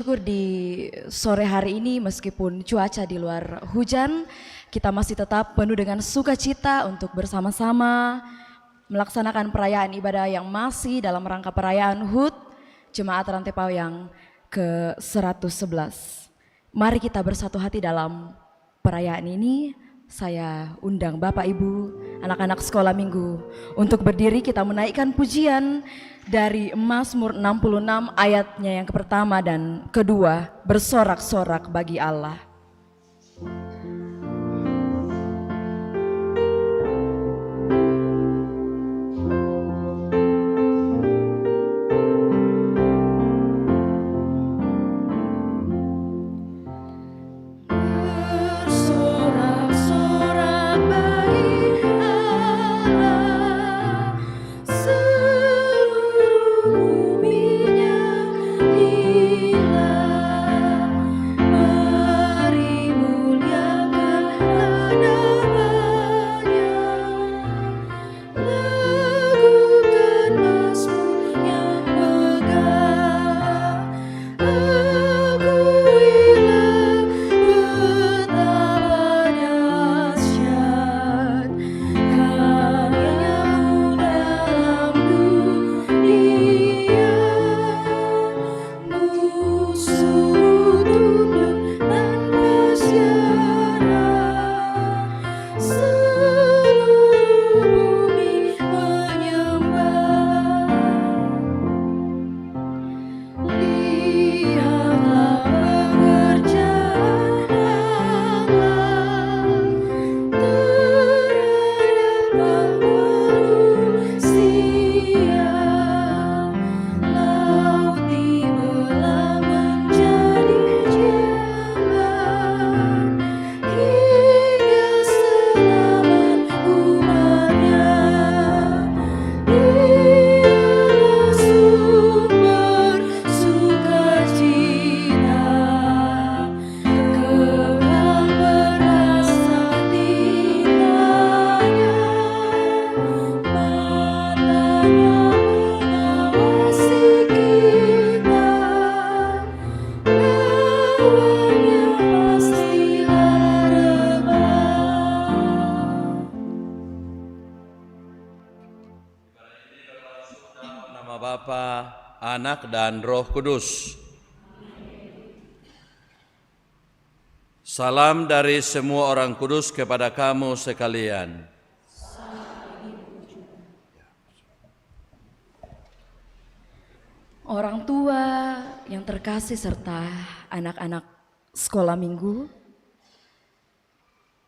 Syukur di sore hari ini meskipun cuaca di luar hujan, kita masih tetap penuh dengan sukacita untuk bersama-sama melaksanakan perayaan ibadah yang masih dalam rangka perayaan HUT Jemaat Rantepau yang ke-111. Mari kita bersatu hati dalam perayaan ini. Saya undang Bapak Ibu, anak-anak sekolah minggu untuk berdiri kita menaikkan pujian dari Mazmur 66 ayatnya yang pertama dan kedua, bersorak-sorak bagi Allah. Bapa, Anak, dan Roh Kudus. Salam dari semua orang kudus kepada kamu sekalian. Orang tua yang terkasih serta anak-anak sekolah minggu,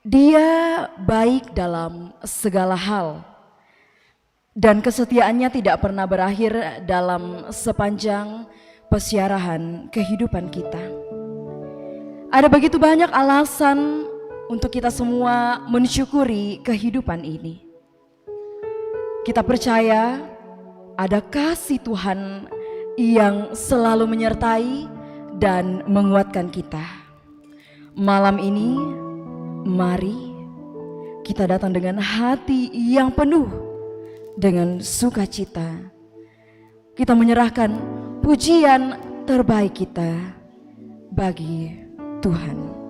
dia baik dalam segala hal. Dan kesetiaannya tidak pernah berakhir dalam sepanjang pesiarahan kehidupan kita. Ada begitu banyak alasan untuk kita semua mensyukuri kehidupan ini. Kita percaya ada kasih Tuhan yang selalu menyertai dan menguatkan kita. Malam ini, mari kita datang dengan hati yang penuh dengan sukacita. Kita menyerahkan pujian terbaik kita bagi Tuhan.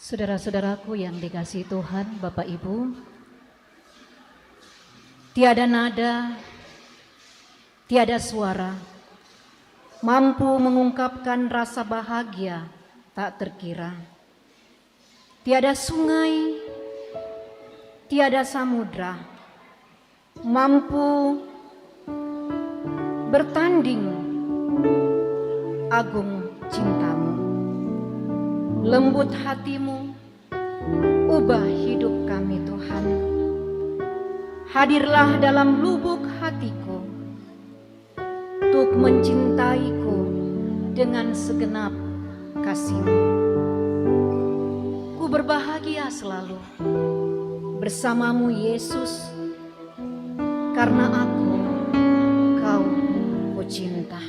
Saudara-saudaraku yang dikasihi Tuhan, Bapak Ibu, tiada nada, tiada suara mampu mengungkapkan rasa bahagia tak terkira. Tiada sungai, tiada samudra mampu bertanding agung cintamu. Lembut hatimu, ubah hidup kami Tuhan. Hadirlah dalam lubuk hatiku untuk mencintaiku dengan segenap kasih-Mu. Ku berbahagia selalu bersamamu Yesus, karena Kau ku cinta.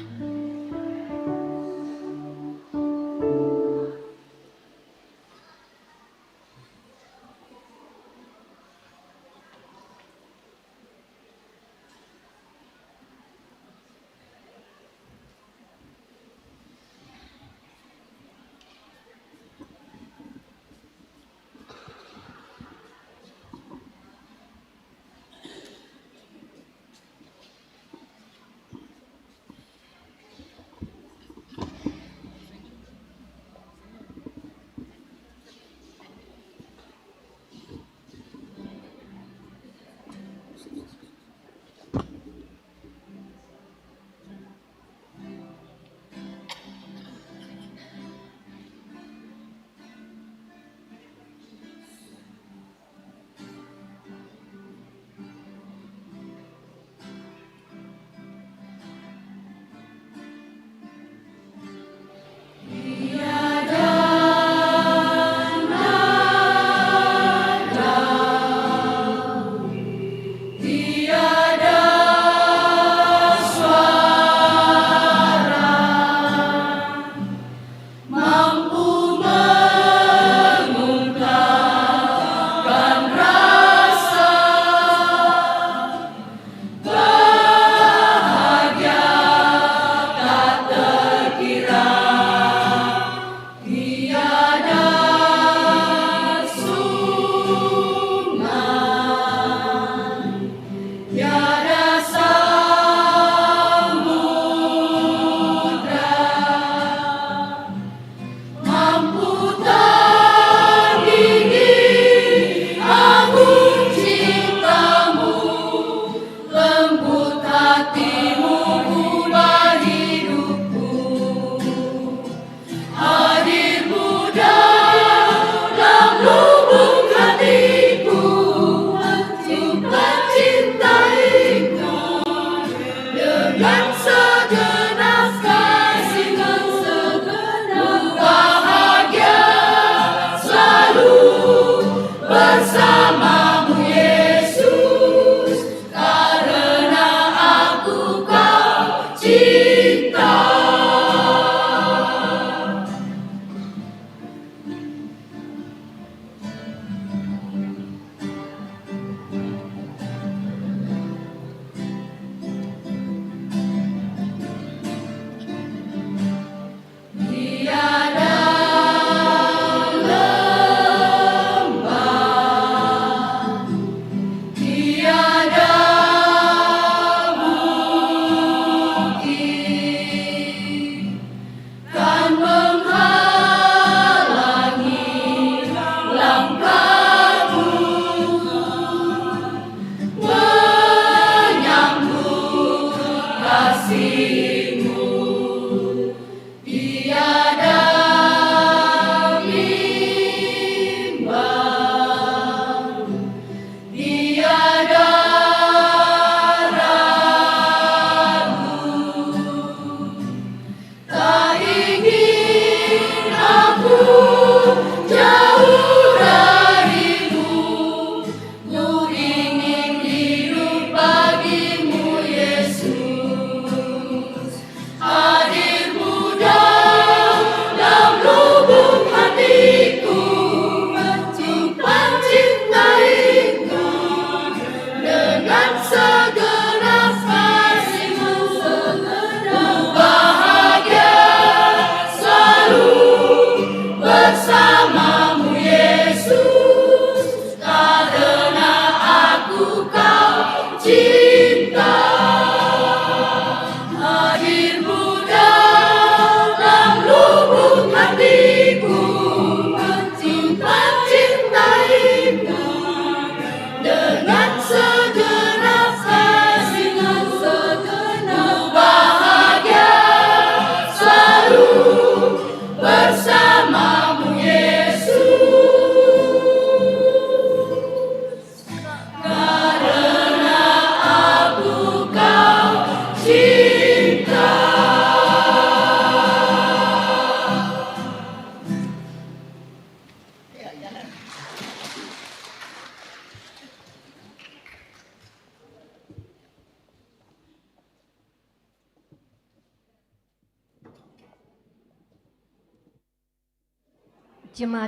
Jemaat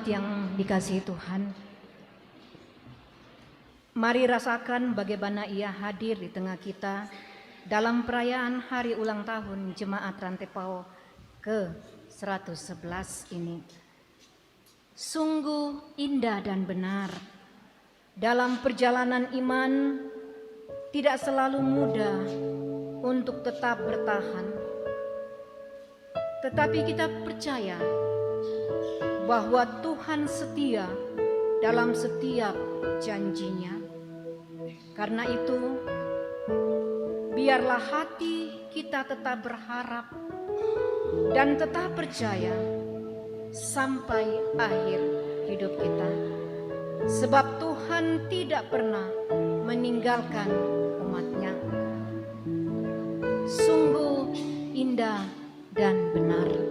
yang dikasihi Tuhan, mari rasakan bagaimana Ia hadir di tengah kita dalam perayaan hari ulang tahun Jemaat Rantepao ke-111 ini. Sungguh indah dan benar, dalam perjalanan iman tidak selalu mudah untuk tetap bertahan. Tetapi kita percaya bahwa Tuhan setia dalam setiap janjinya. Karena itu, biarlah hati kita tetap berharap dan tetap percaya sampai akhir hidup kita. Sebab Tuhan tidak pernah meninggalkan umat-Nya. Sungguh indah dan benar.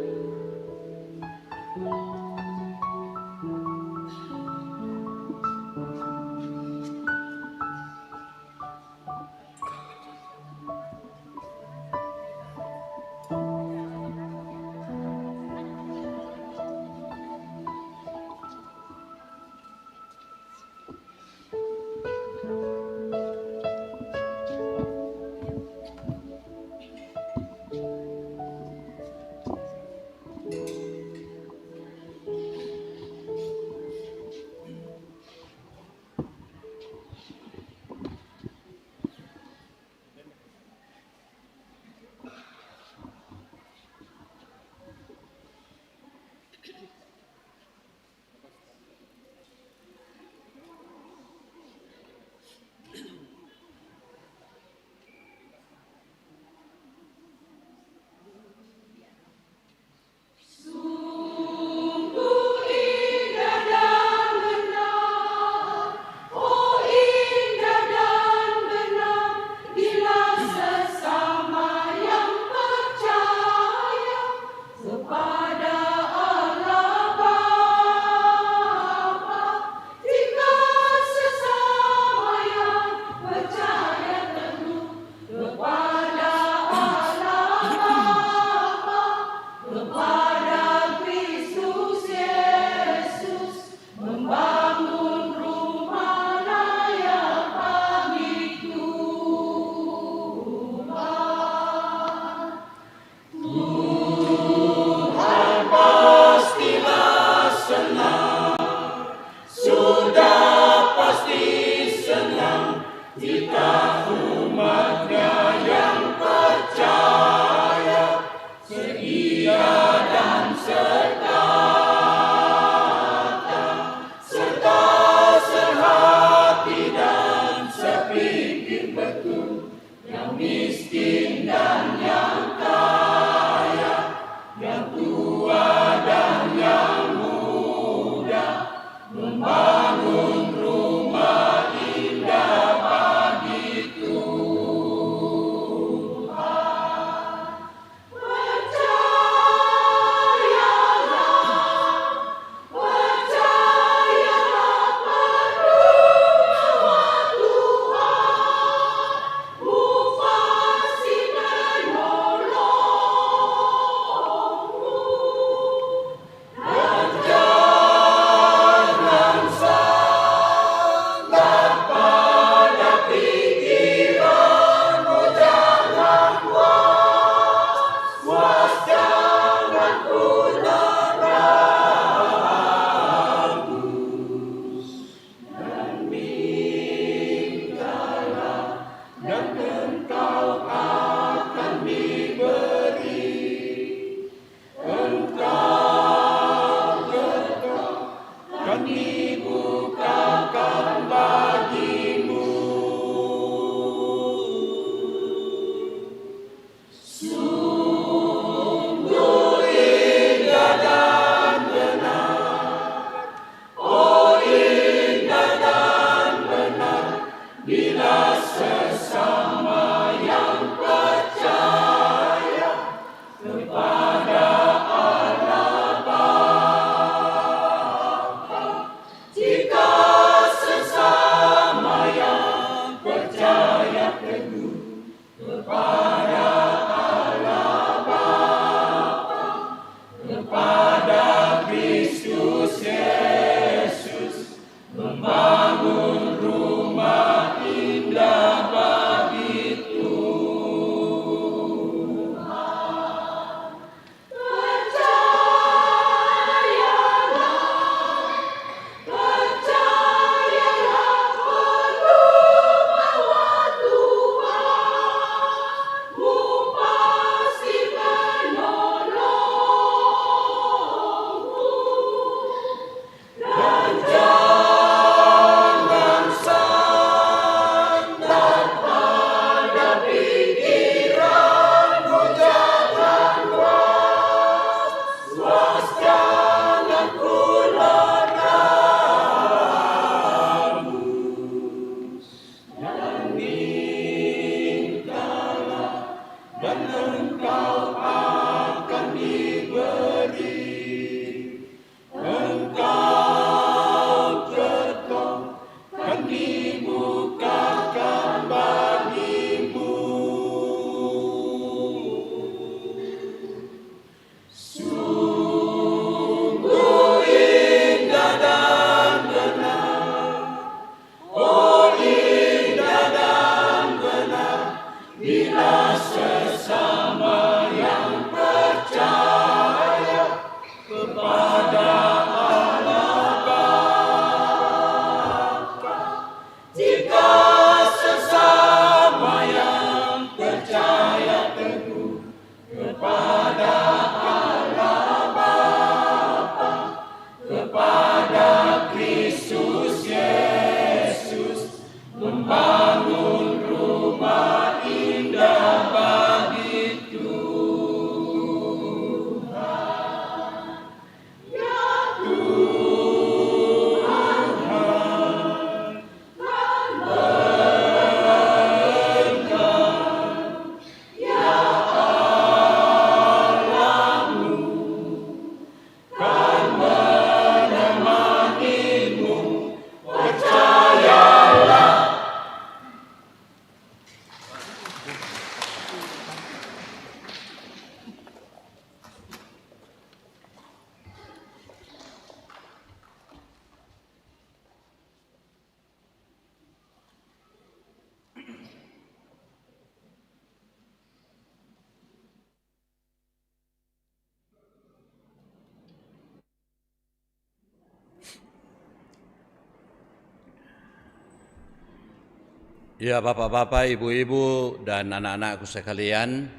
Ya Bapak-bapak, Ibu-ibu, dan anak-anakku sekalian,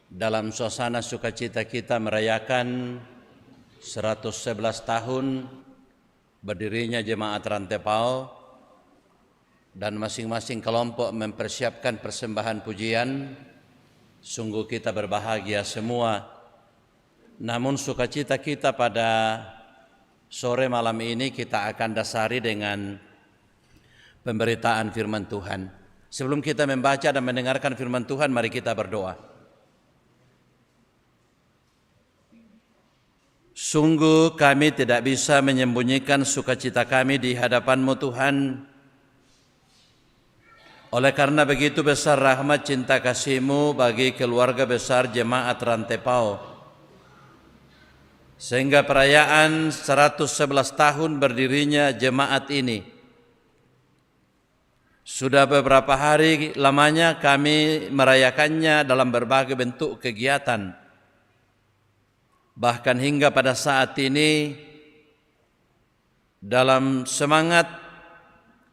dalam suasana sukacita kita merayakan 111 tahun berdirinya Jemaat Rantepao, dan masing-masing kelompok mempersiapkan persembahan pujian. Sungguh kita berbahagia semua. Namun sukacita kita pada sore malam ini kita akan dasari dengan pemberitaan firman Tuhan. Sebelum kita membaca dan mendengarkan firman Tuhan, mari kita berdoa. Sungguh kami tidak bisa menyembunyikan sukacita kami di hadapan-Mu Tuhan. Oleh karena begitu besar rahmat cinta kasih-Mu bagi keluarga besar Jemaat Rantepao, sehingga perayaan 111 tahun berdirinya jemaat ini sudah beberapa hari lamanya kami merayakannya dalam berbagai bentuk kegiatan. Bahkan hingga pada saat ini dalam semangat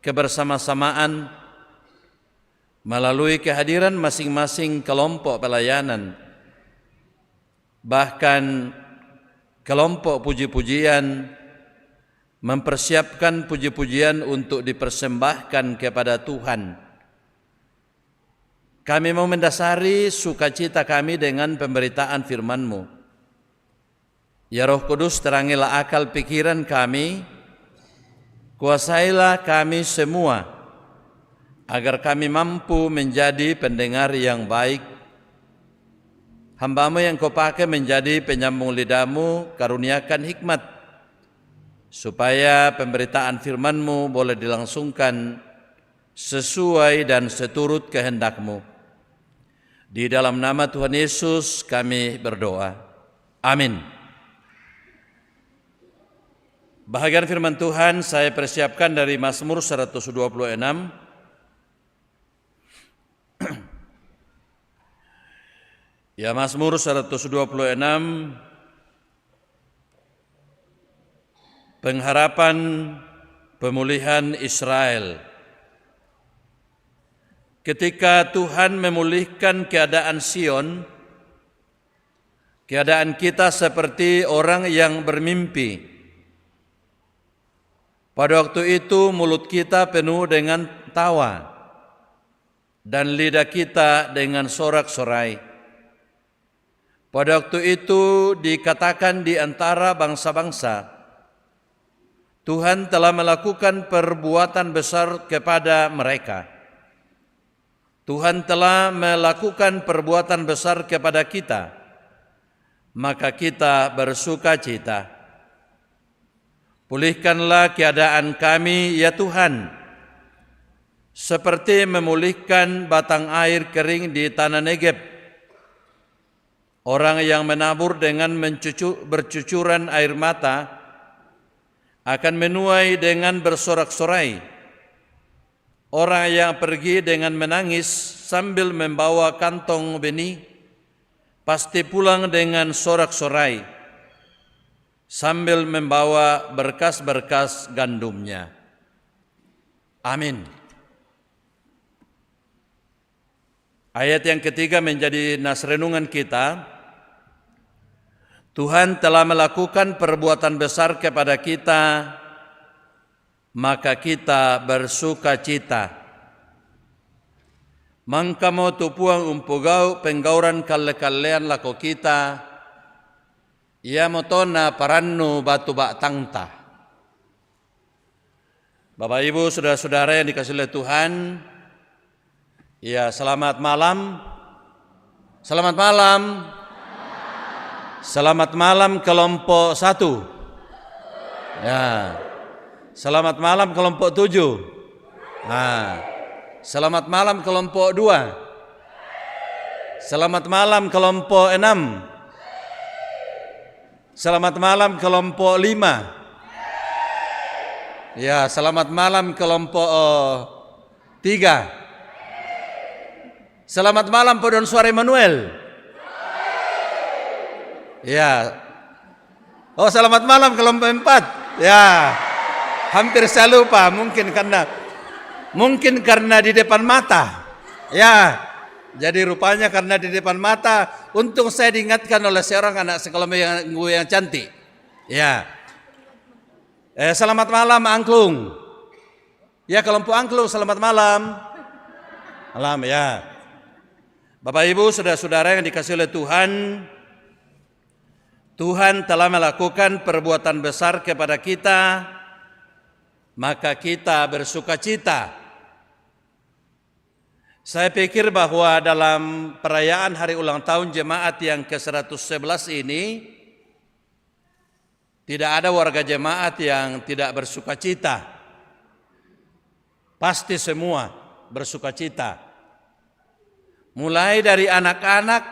kebersama-samaan melalui kehadiran masing-masing kelompok pelayanan, bahkan kelompok puji-pujian mempersiapkan puji-pujian untuk dipersembahkan kepada Tuhan. Kami mau mendasari sukacita kami dengan pemberitaan firman-Mu. Ya Roh Kudus, terangilah akal pikiran kami, kuasailah kami semua, agar kami mampu menjadi pendengar yang baik. Hamba-Mu yang Kau pakai menjadi penyambung lidah-Mu, karuniakan hikmat, supaya pemberitaan firman-Mu boleh dilangsungkan sesuai dan seturut kehendak-Mu. Di dalam nama Tuhan Yesus kami berdoa. Amin. Bahagian firman Tuhan saya persiapkan dari Mazmur 126. Ya, Mazmur 126. Pengharapan pemulihan Israel. Ketika Tuhan memulihkan keadaan Sion, keadaan kita seperti orang yang bermimpi. Pada waktu itu mulut kita penuh dengan tawa dan lidah kita dengan sorak-sorai. Pada waktu itu dikatakan di antara bangsa-bangsa, Tuhan telah melakukan perbuatan besar kepada mereka. Tuhan telah melakukan perbuatan besar kepada kita, maka kita bersukacita. Pulihkanlah keadaan kami, ya Tuhan, seperti memulihkan batang air kering di tanah Negeb. Orang yang menabur dengan bercucuran air mata akan menuai dengan bersorak-sorai. Orang yang pergi dengan menangis sambil membawa kantong benih, pasti pulang dengan sorak-sorai, sambil membawa berkas-berkas gandumnya. Amin. Ayat yang ketiga menjadi nas renungan kita. Tuhan telah melakukan perbuatan besar kepada kita, maka kita bersukacita. Mangkamo tupuang umpugau penggauran kalle-kallean lako kita, ia motona parannu batu bak tangta. Bapak Ibu, saudara-saudara yang dikasihi oleh Tuhan, ya selamat malam. Selamat malam. Selamat malam kelompok 1. Ya. Selamat malam kelompok 7. Nah. Selamat malam kelompok 2. Selamat malam kelompok 6. Selamat malam kelompok 5. Ya, selamat malam kelompok 3. Selamat malam Podon Suara Emmanuel. Ya. Oh, selamat malam kelompok 4. Ya. Hampir saya lupa, mungkin karena Mungkin karena di depan mata. Ya, jadi rupanya karena di depan mata. Untung saya diingatkan oleh seorang anak sekolah minggu yang cantik. Ya. Selamat malam Angklung. Ya, kelompok Angklung selamat malam. Malam ya. Bapak Ibu, saudara-saudara yang dikasihi oleh Tuhan, Tuhan telah melakukan perbuatan besar kepada kita, maka kita bersukacita. Saya pikir bahwa dalam perayaan hari ulang tahun jemaat yang ke-111 ini, tidak ada warga jemaat yang tidak bersukacita. Pasti semua bersukacita. Mulai dari anak-anak,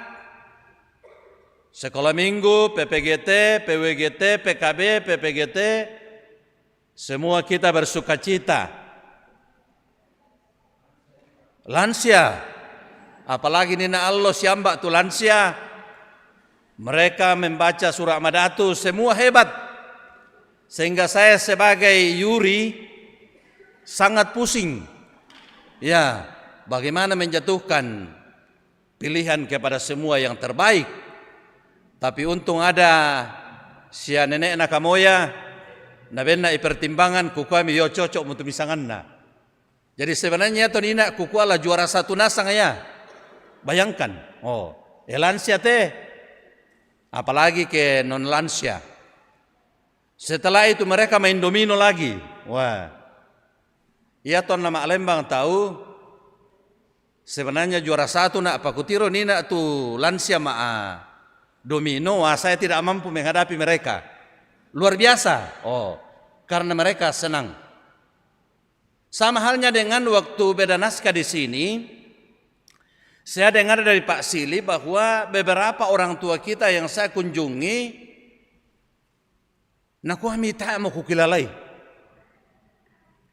sekolah minggu, PPGT, PWGT, PKB, PPGT, semua kita bersukacita. Lansia, apalagi Nina Allah siambak tu lansia, mereka membaca surah Madatu, semua hebat. Sehingga saya sebagai Yuri sangat pusing. Ya, bagaimana menjatuhkan pilihan kepada semua yang terbaik. Tapi untung ada si nenek nakamoya, nabenna pertimbangan kukuami yo cocok untuk misanganna. Jadi sebenarnya to nina kukuala juara satu nasang ya. Bayangkan, lansia teh, apalagi ke non lansia. Setelah itu mereka main domino lagi. Wah, iya ton nama Lembang tahu. Sebenarnya juara satu nak pakutiro nina tu lansia domino. Wah, saya tidak mampu menghadapi mereka. Luar biasa. Karena mereka senang. Sama halnya dengan waktu beda naskah di sini, saya dengar dari Pak Sili bahwa beberapa orang tua kita yang saya kunjungi, nakuami tak mau kukilalai.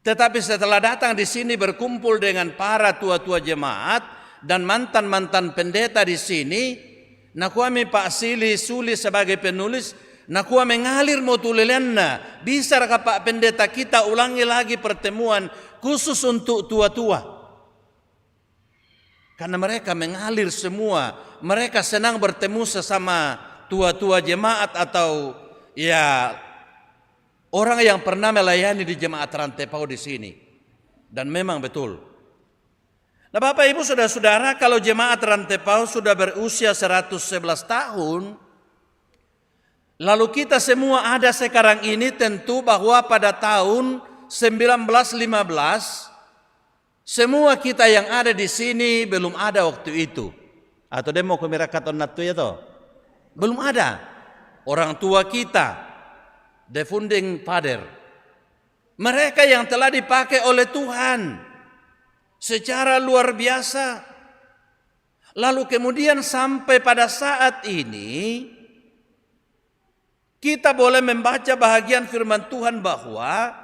Tetapi setelah datang di sini berkumpul dengan para tua-tua jemaat dan mantan-mantan pendeta di sini, nakuami Pak Sili Suli sebagai penulis, nakua mengalir motulilenna. Bisa Pak Pendeta kita ulangi lagi pertemuan khusus untuk tua-tua. Karena mereka mengalir semua. Mereka senang bertemu sesama tua-tua jemaat atau ya orang yang pernah melayani di jemaat Rantepau di sini. Dan memang betul. Nah Bapak Ibu saudara-saudara, kalau jemaat Rantepau sudah berusia 111 tahun, lalu kita semua ada sekarang ini, tentu bahwa pada tahun 1915 semua kita yang ada di sini belum ada waktu itu. Atau demo kemirakaton natu itu belum ada. Orang tua kita, the founding father, mereka yang telah dipakai oleh Tuhan secara luar biasa. Lalu kemudian sampai pada saat ini kita boleh membaca bahagian firman Tuhan bahwa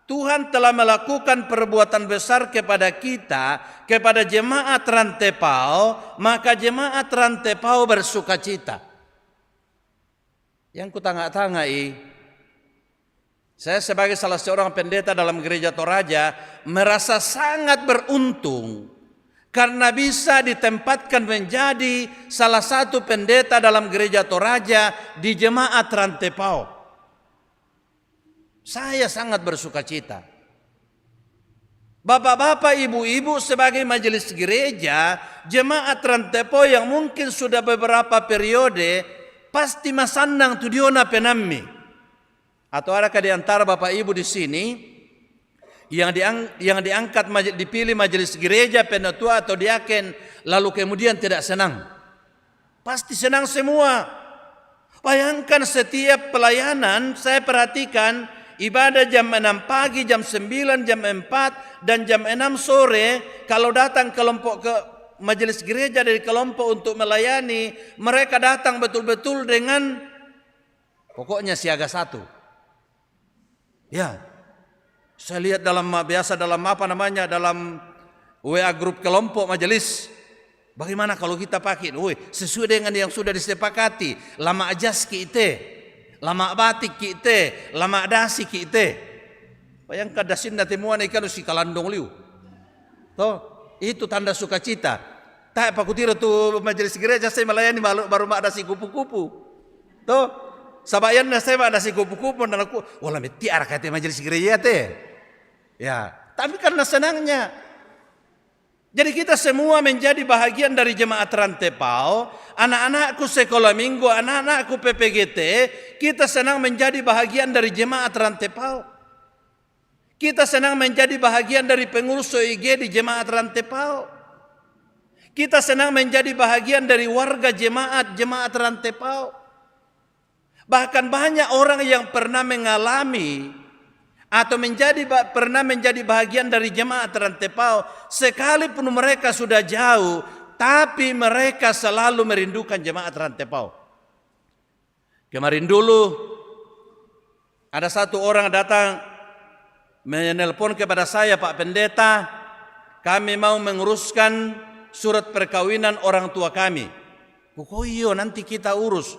Tuhan telah melakukan perbuatan besar kepada kita, kepada jemaat Rantepau, maka jemaat Rantepau bersukacita. Yang kutangak-tangai, saya sebagai salah seorang pendeta dalam gereja Toraja merasa sangat beruntung karena bisa ditempatkan menjadi salah satu pendeta dalam gereja Toraja di jemaat Rantepau. Saya sangat bersukacita. Bapak-bapak, ibu-ibu sebagai majelis gereja, jemaat Rantepau yang mungkin sudah beberapa periode, pasti masandang tudiona penammi. Atau adakah di antara bapak ibu di sini yang diangkat dipilih majelis gereja, penatua atau diaken, lalu kemudian tidak senang? Pasti senang semua. Bayangkan setiap pelayanan saya perhatikan ibadah jam 6 pagi, jam 9, jam 4, dan jam 6 sore. Kalau datang kelompok ke majelis gereja dari kelompok untuk melayani, mereka datang betul-betul dengan pokoknya siaga satu. Ya, saya lihat dalam dalam WA grup kelompok majelis. Bagaimana kalau kita pakai, sesuai dengan yang sudah disepakati, lama ajas kita, lama batik kita, lama dasi kita. Bayangkan dasin na temuan ikan si kalandong liu. Toh, itu tanda sukacita. Tak Pak Kutiro tuh majelis gereja saya melayani baru ada si kupu-kupu. Toh, sabayan saya ada si kupu-kupu dan aku, wala metiar kata majelis gereja teh. Ya, tapi karena senangnya. Jadi kita semua menjadi bahagian dari jemaat Rantepao, anak-anakku sekolah minggu, anak-anakku PPGT, kita senang menjadi bahagian dari jemaat Rantepao. Kita senang menjadi bahagian dari pengurus OIG di jemaat Rantepao. Kita senang menjadi bahagian dari warga jemaat Rantepao. Bahkan banyak orang yang pernah mengalami atau pernah menjadi bahagian dari jemaat Rantepao, sekalipun mereka sudah jauh, tapi mereka selalu merindukan jemaat Rantepao. Kemarin dulu ada satu orang datang menelpon kepada saya, Pak Pendeta, kami mau menguruskan surat perkawinan orang tua kami. Kukoyo nanti kita urus.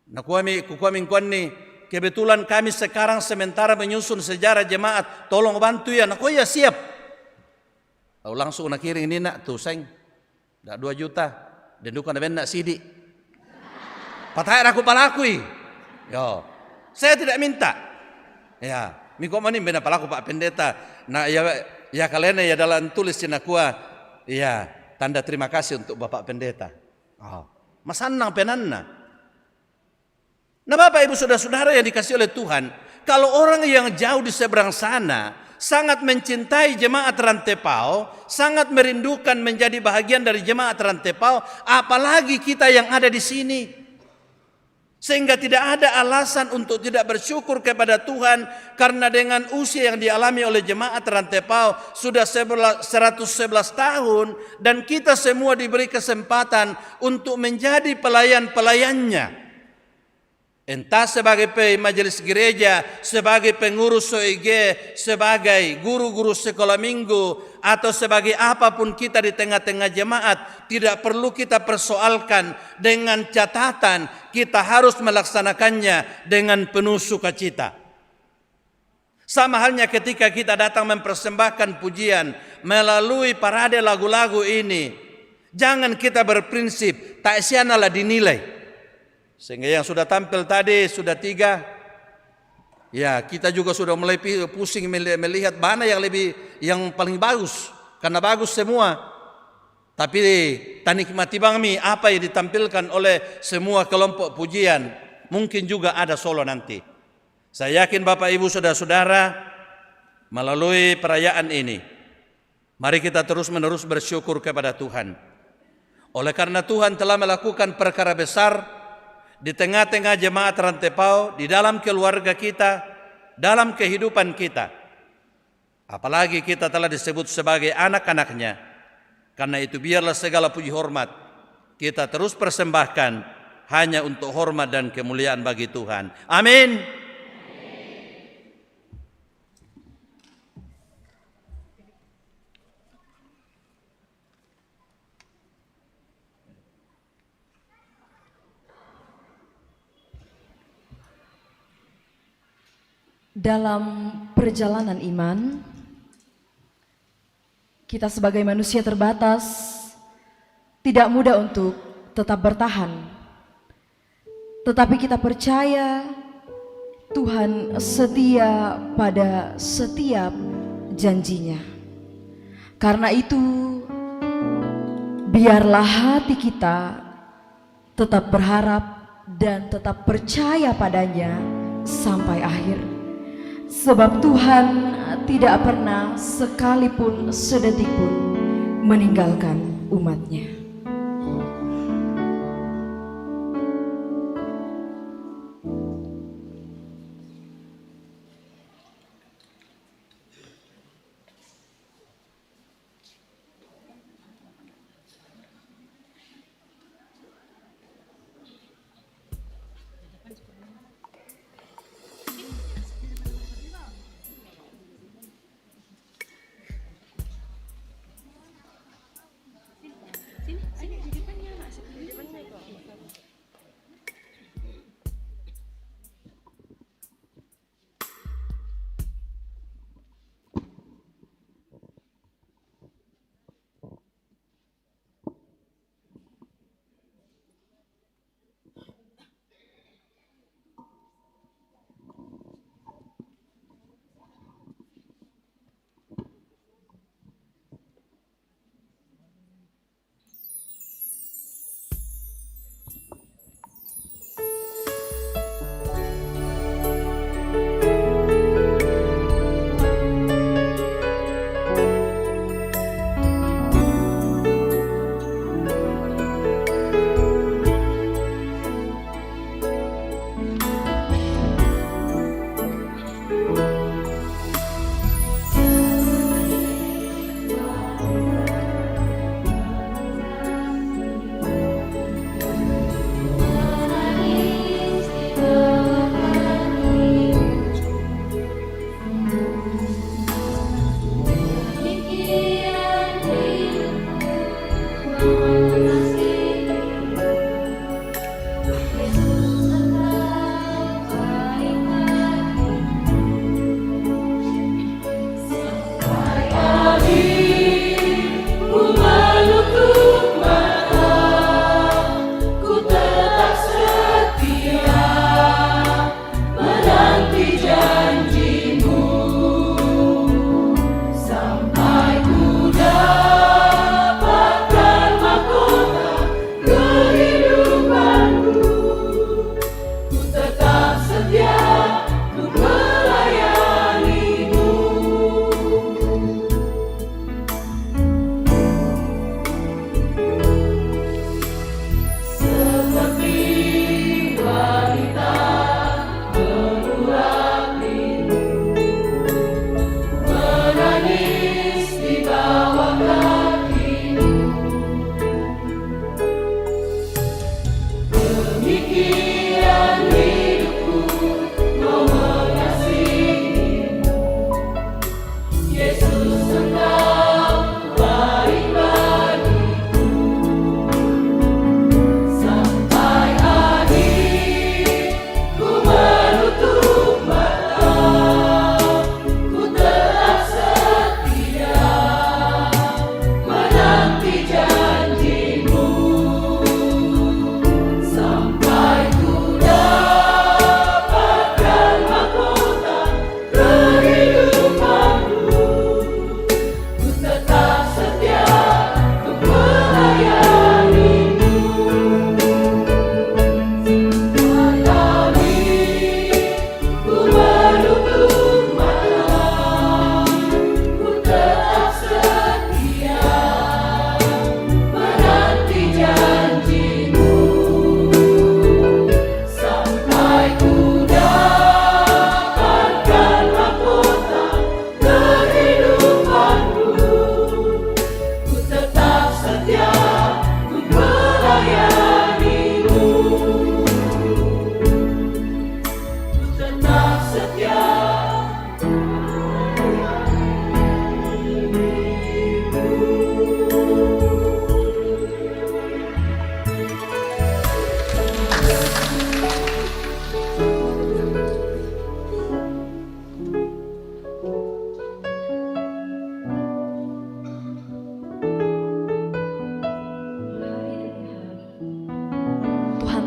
Nah kuami nih, kebetulan kami sekarang sementara menyusun sejarah jemaat, tolong bantu ya. Nah ya siap. Lalu langsung nak kirim ini nak tuh seng, dah 2 juta, dan dukan nak sidik. Patah aku palakui. Yo, saya tidak minta. Ya, miko mani bena palaku Pak Pendeta. Nah ya kalian ya dalam tulis cenakua, ya tanda terima kasih untuk Bapak Pendeta. Oh, masanang penanna. Nah Bapak Ibu Saudara-saudara yang dikasih oleh Tuhan, kalau orang yang jauh di seberang sana sangat mencintai jemaat Rantepao, sangat merindukan menjadi bahagian dari jemaat Rantepao, apalagi kita yang ada di sini. Sehingga tidak ada alasan untuk tidak bersyukur kepada Tuhan, karena dengan usia yang dialami oleh jemaat Rantepao sudah 111 tahun, dan kita semua diberi kesempatan untuk menjadi pelayan-pelayannya. Entah sebagai majelis gereja, sebagai pengurus OIG, sebagai guru-guru sekolah minggu, atau sebagai apapun kita di tengah-tengah jemaat, tidak perlu kita persoalkan, dengan catatan kita harus melaksanakannya dengan penuh sukacita. Sama halnya ketika kita datang mempersembahkan pujian melalui parade lagu-lagu ini, jangan kita berprinsip tak sianalah dinilai. Sehingga yang sudah tampil tadi sudah 3. Ya, kita juga sudah mulai pusing melihat mana yang paling bagus, karena bagus semua. Tapi tanikmati bangmi apa yang ditampilkan oleh semua kelompok pujian. Mungkin juga ada solo nanti. Saya yakin Bapak Ibu Saudara-saudara, melalui perayaan ini, mari kita terus-menerus bersyukur kepada Tuhan. Oleh karena Tuhan telah melakukan perkara besar di tengah-tengah jemaat Rantepao, di dalam keluarga kita, dalam kehidupan kita. Apalagi kita telah disebut sebagai anak-anaknya. Karena itu biarlah segala puji hormat kita terus persembahkan hanya untuk hormat dan kemuliaan bagi Tuhan. Amin. Dalam perjalanan iman, kita sebagai manusia terbatas tidak mudah untuk tetap bertahan. Tetapi kita percaya Tuhan setia pada setiap janjinya. Karena itu, biarlah hati kita tetap berharap dan tetap percaya padanya sampai akhir. Sebab Tuhan tidak pernah sekalipun sedetik pun meninggalkan umatnya.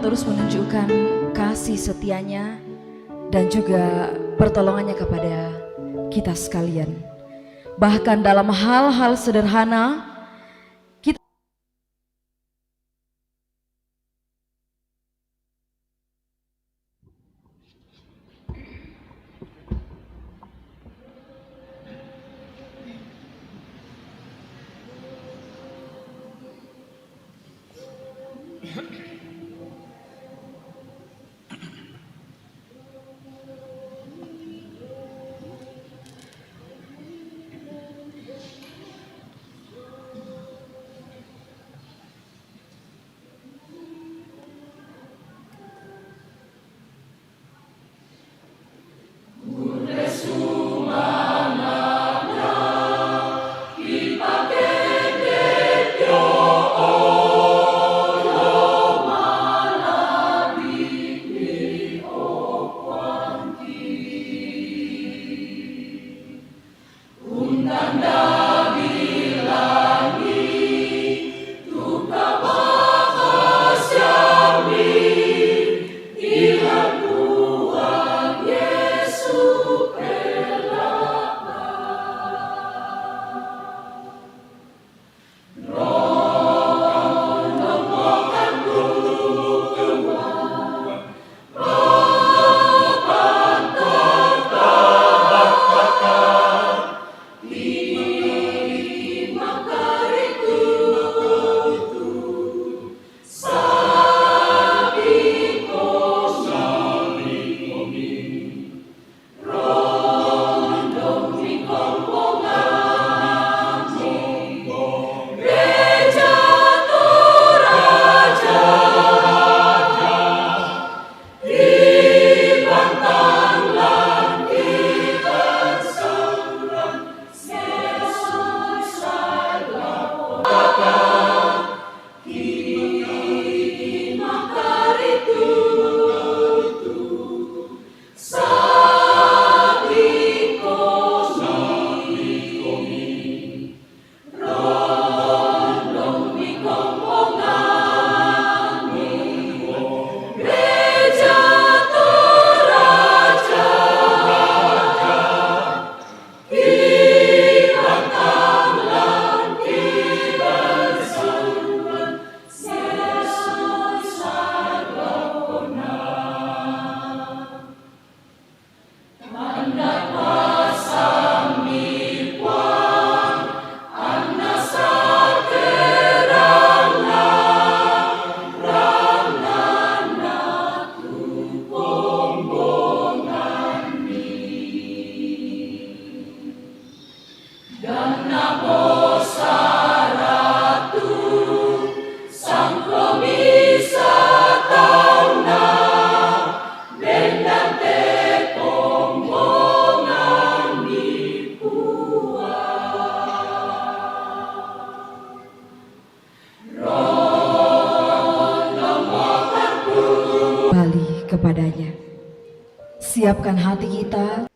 terus menunjukkan kasih setianya dan juga pertolongannya kepada kita sekalian. Bahkan dalam hal-hal sederhana, kita Siapkan hati kita.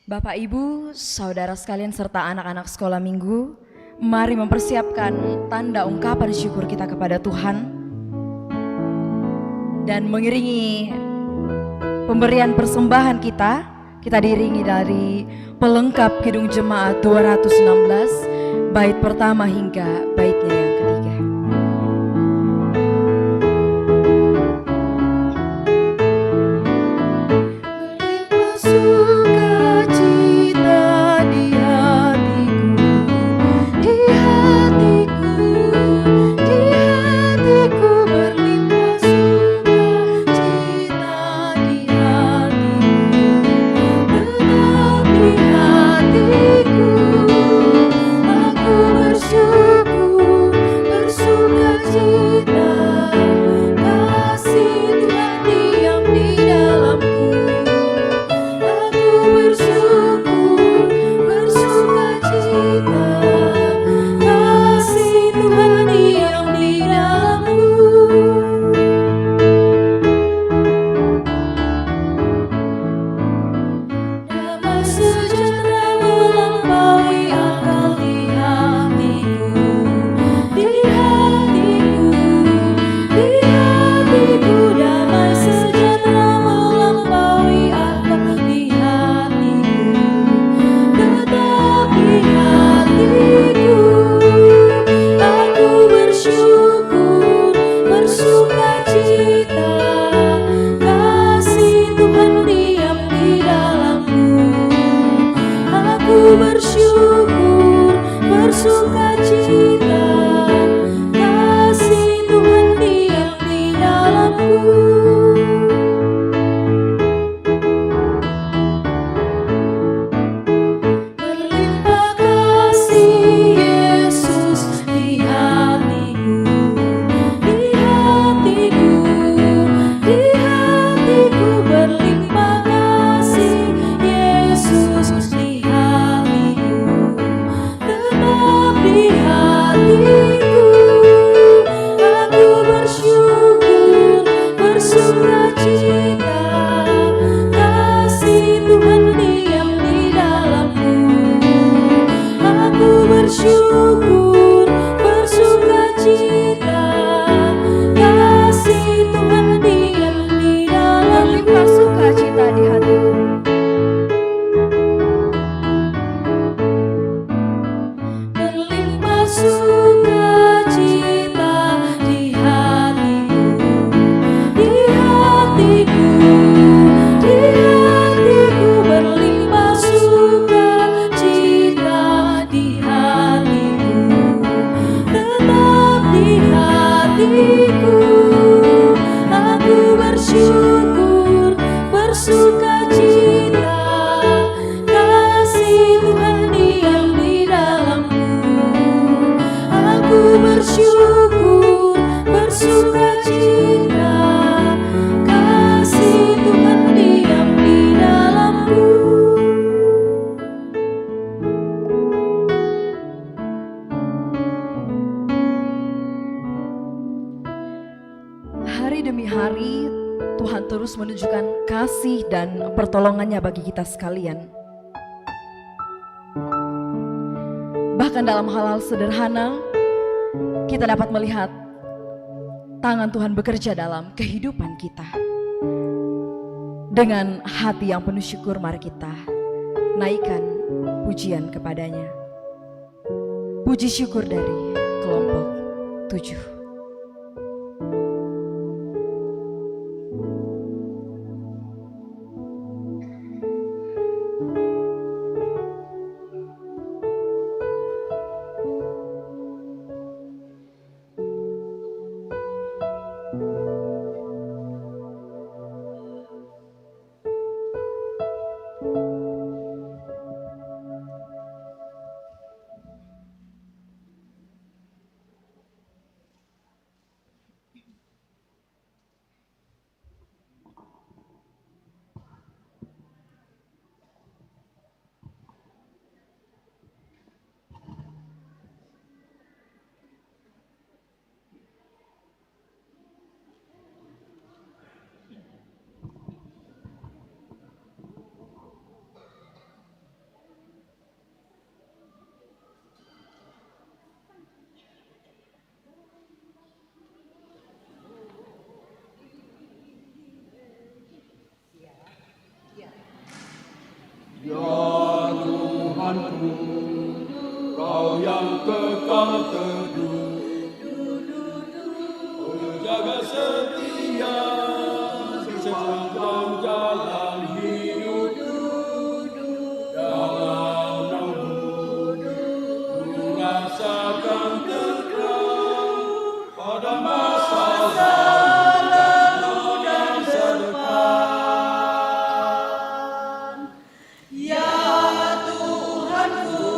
Bapak, Ibu, saudara sekalian serta anak-anak sekolah minggu, mari mempersiapkan tanda ungkapan syukur kita kepada Tuhan dan mengiringi pemberian persembahan kita diiringi dari pelengkap Kidung Jemaat 216 bait pertama hingga baitnya yang ketiga. Hari demi hari Tuhan terus menunjukkan kasih dan pertolongannya bagi kita sekalian. Bahkan dalam hal-hal sederhana kita dapat melihat tangan Tuhan bekerja dalam kehidupan kita. Dengan hati yang penuh syukur mari kita naikkan pujian kepadanya. Puji syukur dari kelompok 7. Ya Tuhanku, Kau yang kekal teduh, menjaga setia sepanjang jalan hidup. Dalam naunmu, ku rasakan tenang pada masa lalu dan masa depan. Ya Tuhanku,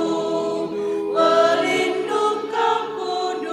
pelindung Kau kudus.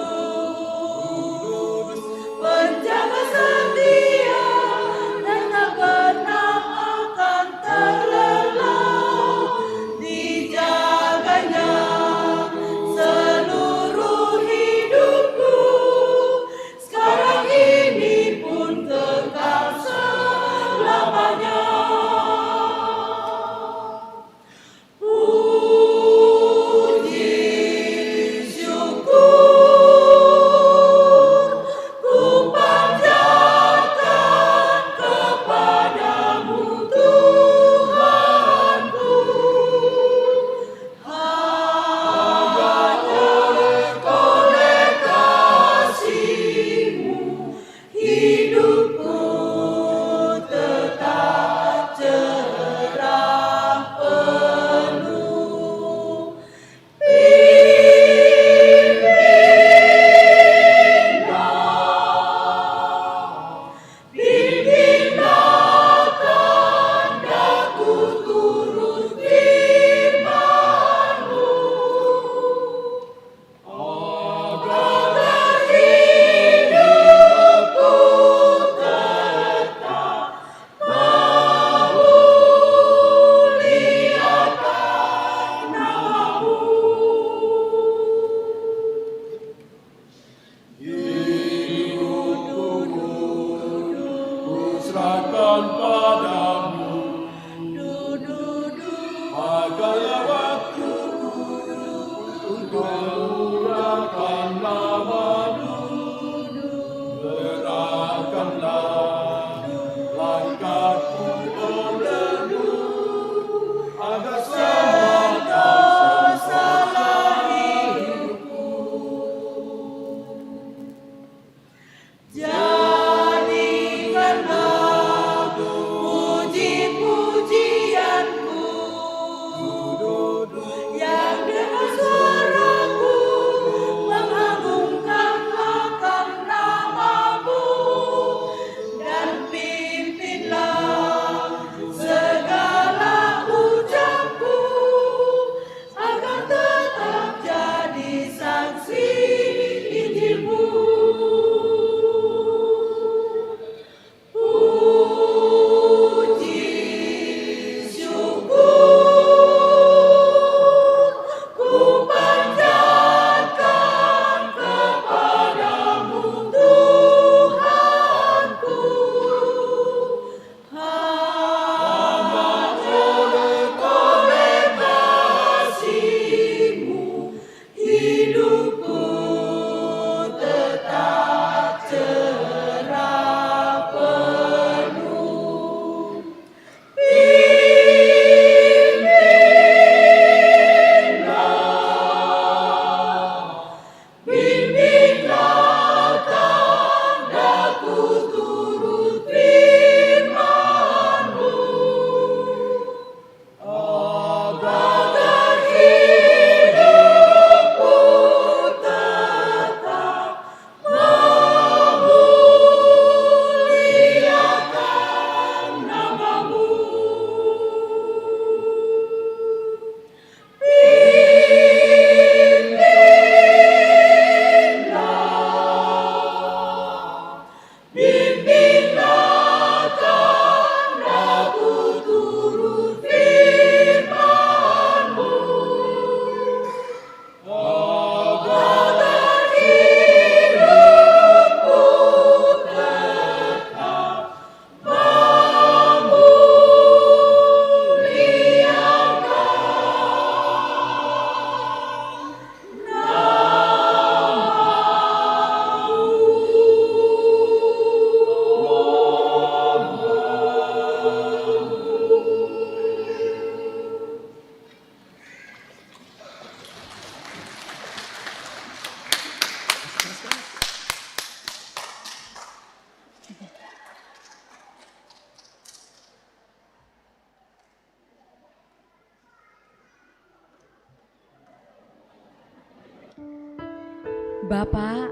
Bapak,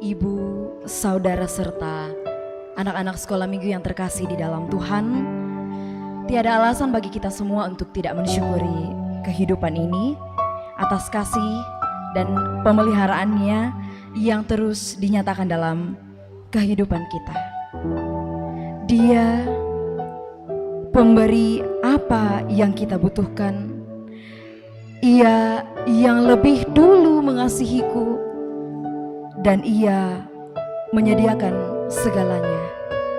Ibu, saudara serta anak-anak sekolah minggu yang terkasih di dalam Tuhan, tiada alasan bagi kita semua untuk tidak mensyukuri kehidupan ini atas kasih dan pemeliharaannya yang terus dinyatakan dalam kehidupan kita. Dia pemberi apa yang kita butuhkan. Ia yang lebih dulu mengasihiku, dan Ia menyediakan segalanya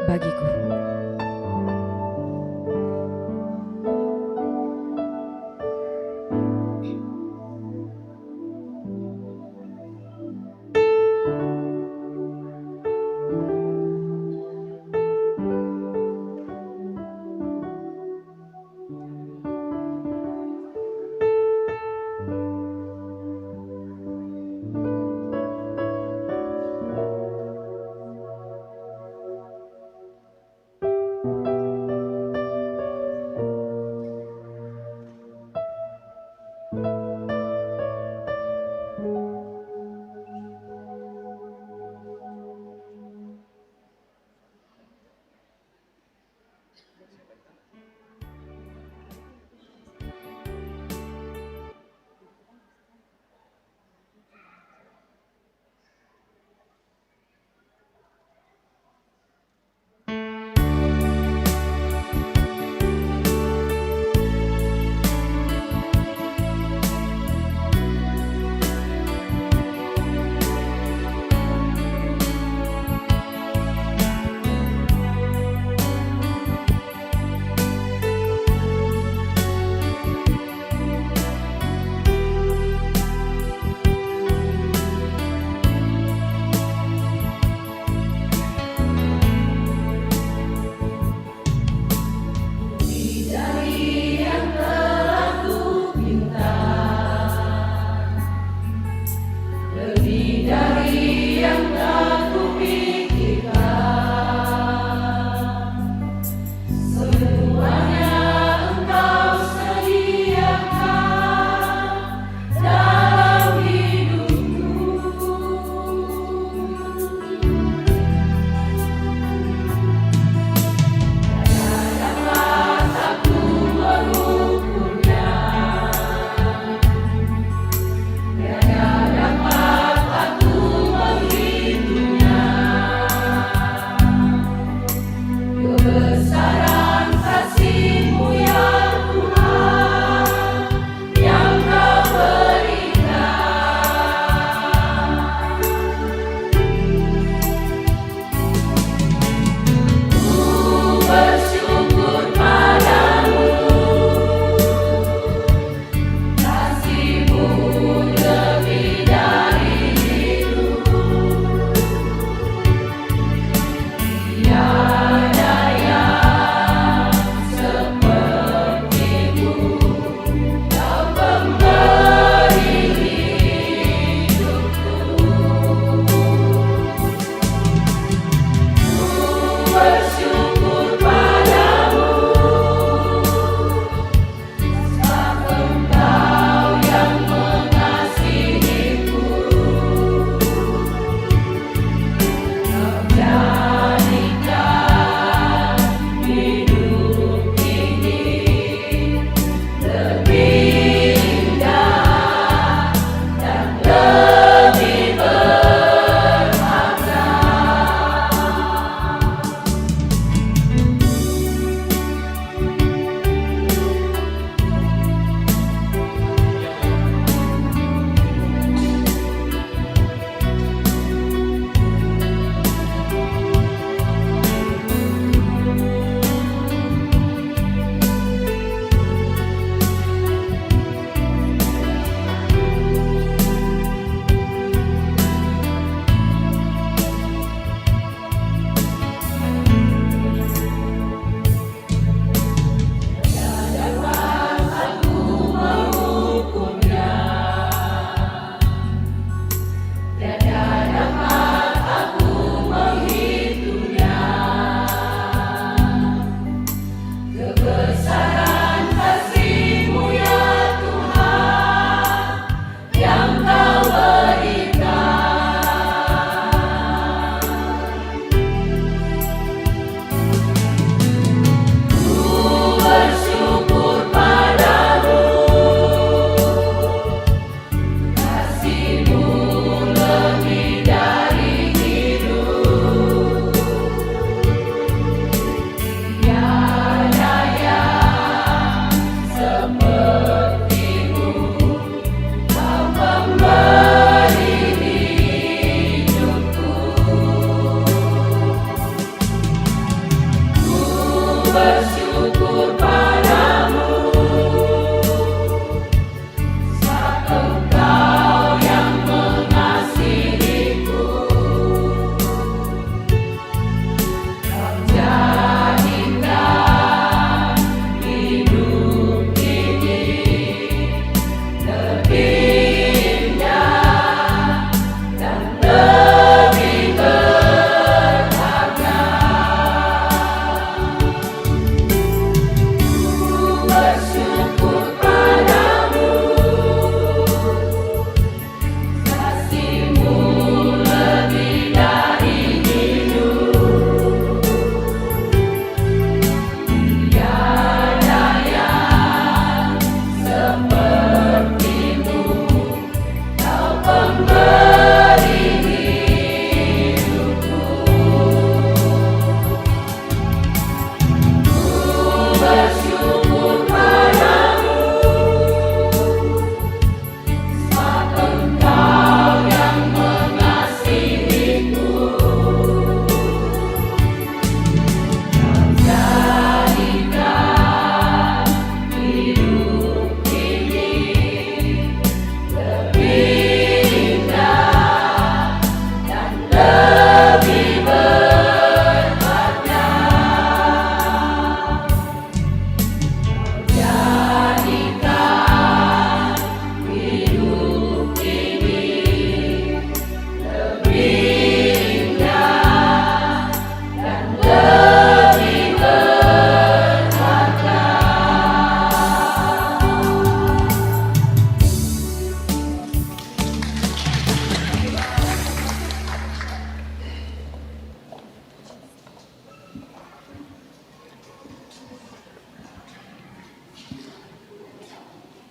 bagiku.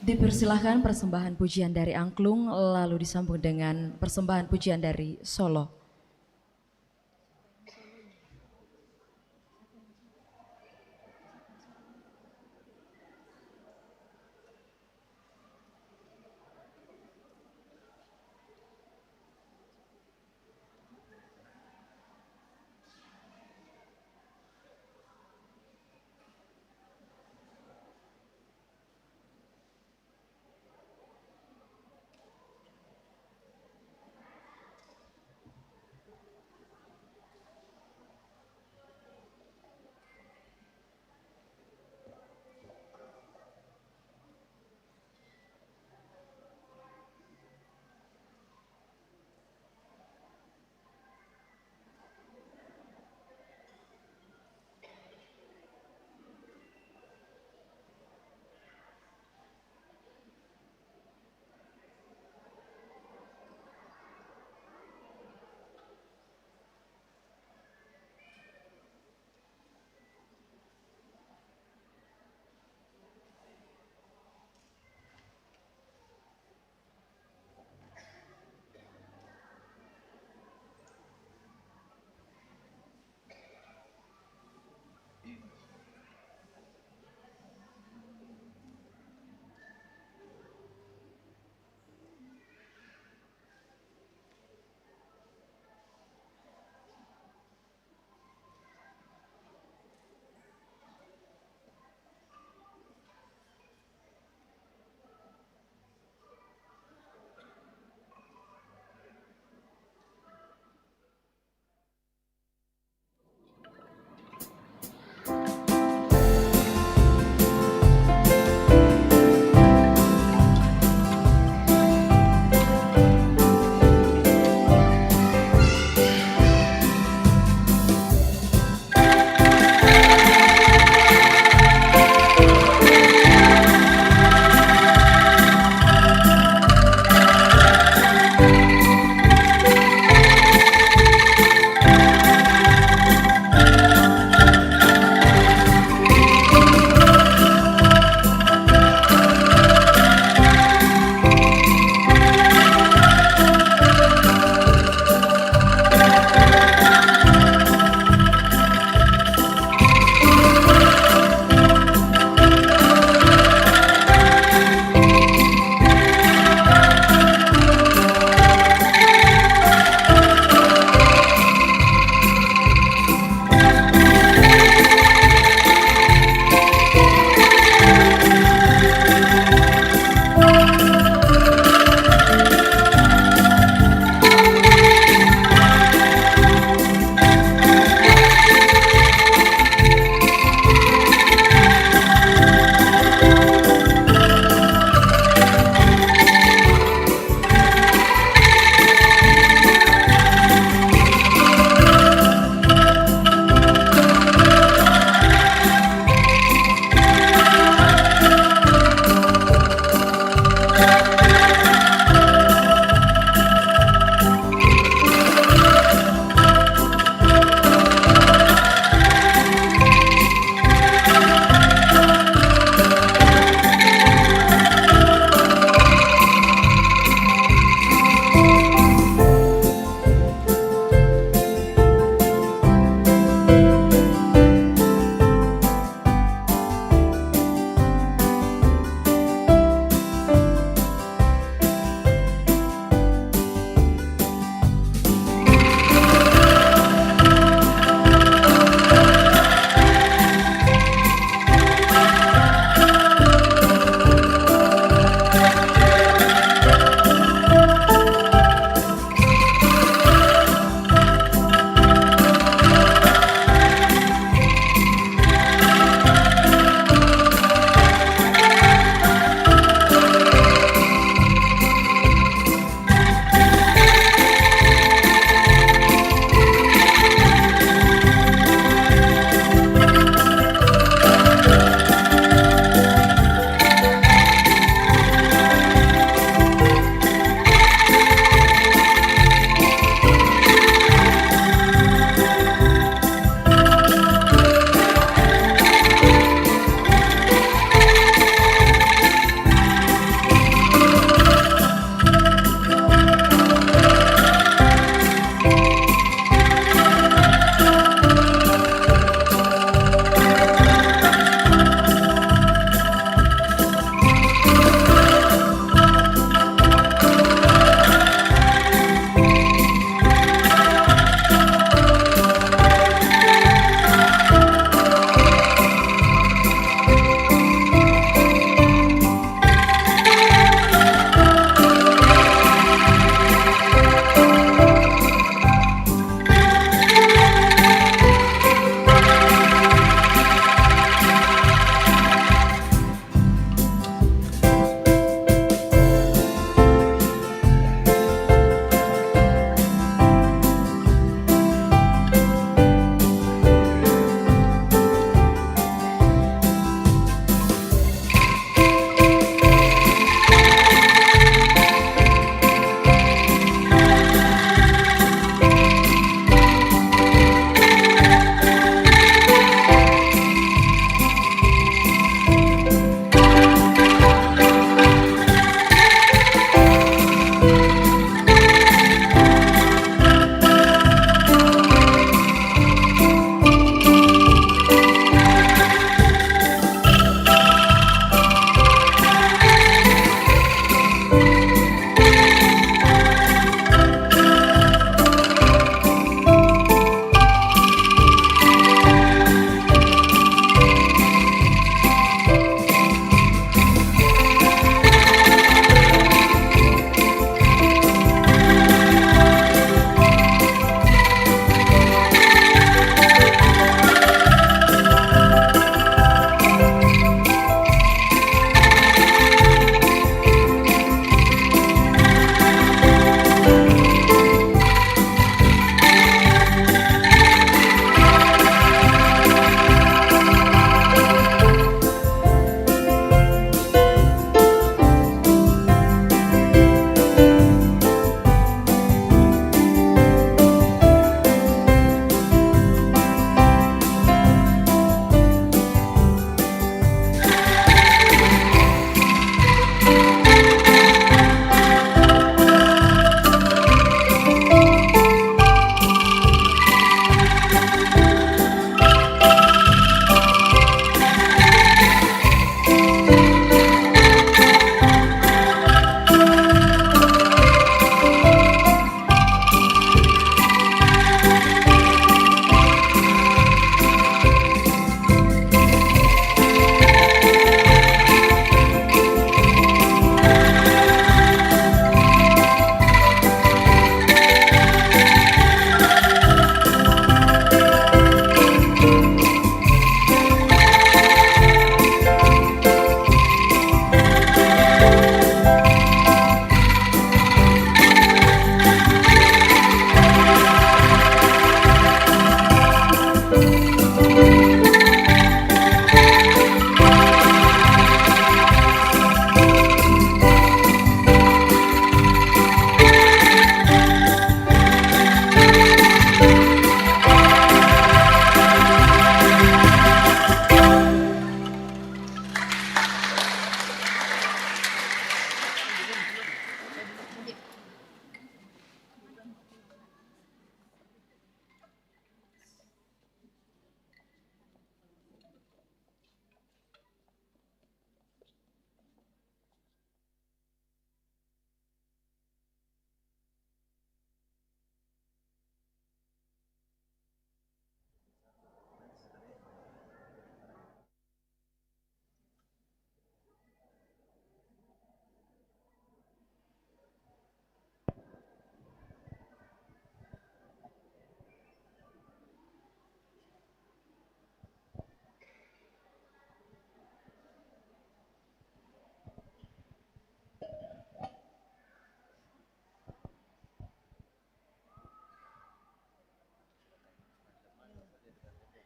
Dipersilahkan persembahan pujian dari angklung lalu disambung dengan persembahan pujian dari solo.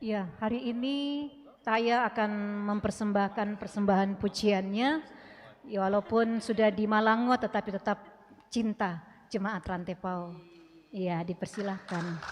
Ya, hari ini saya akan mempersembahkan persembahan pujiannya, ya, walaupun sudah di Malango tetapi tetap cinta Jemaat Rantepao. Ya, dipersilahkan.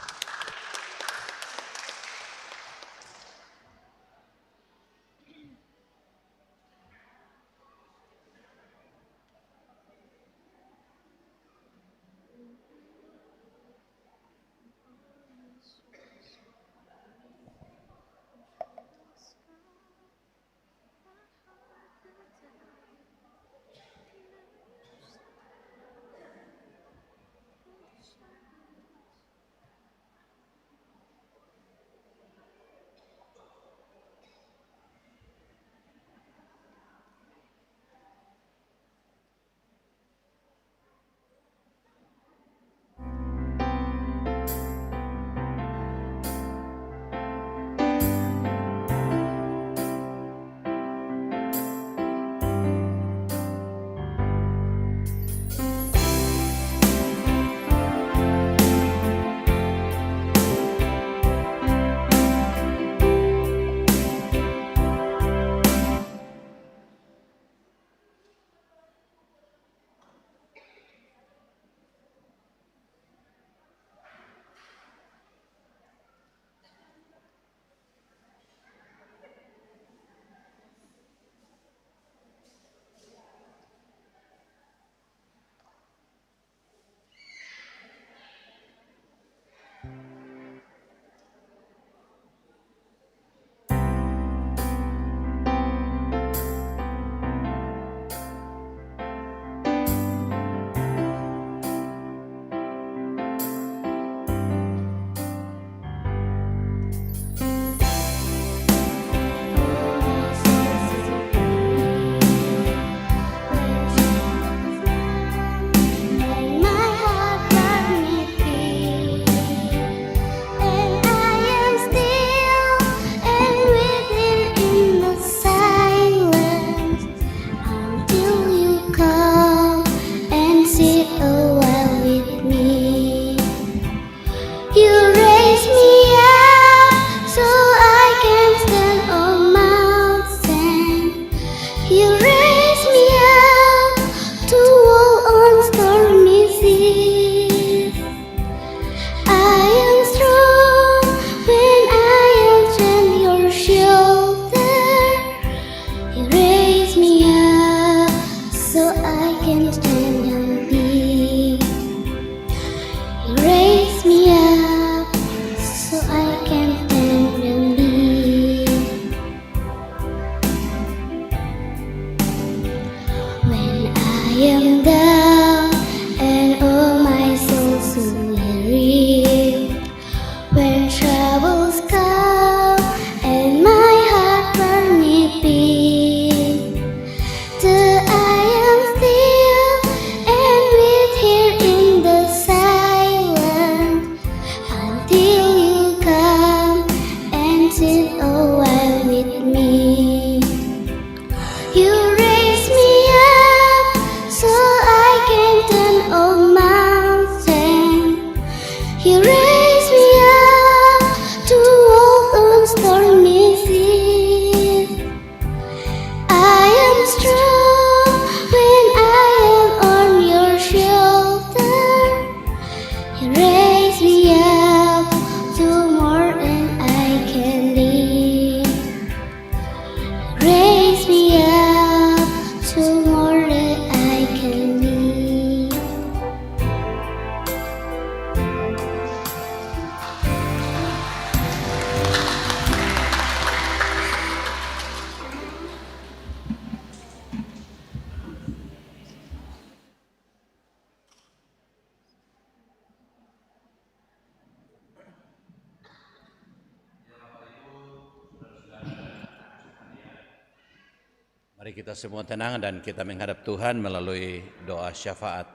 Mari kita semua tenang dan kita menghadap Tuhan melalui doa syafaat.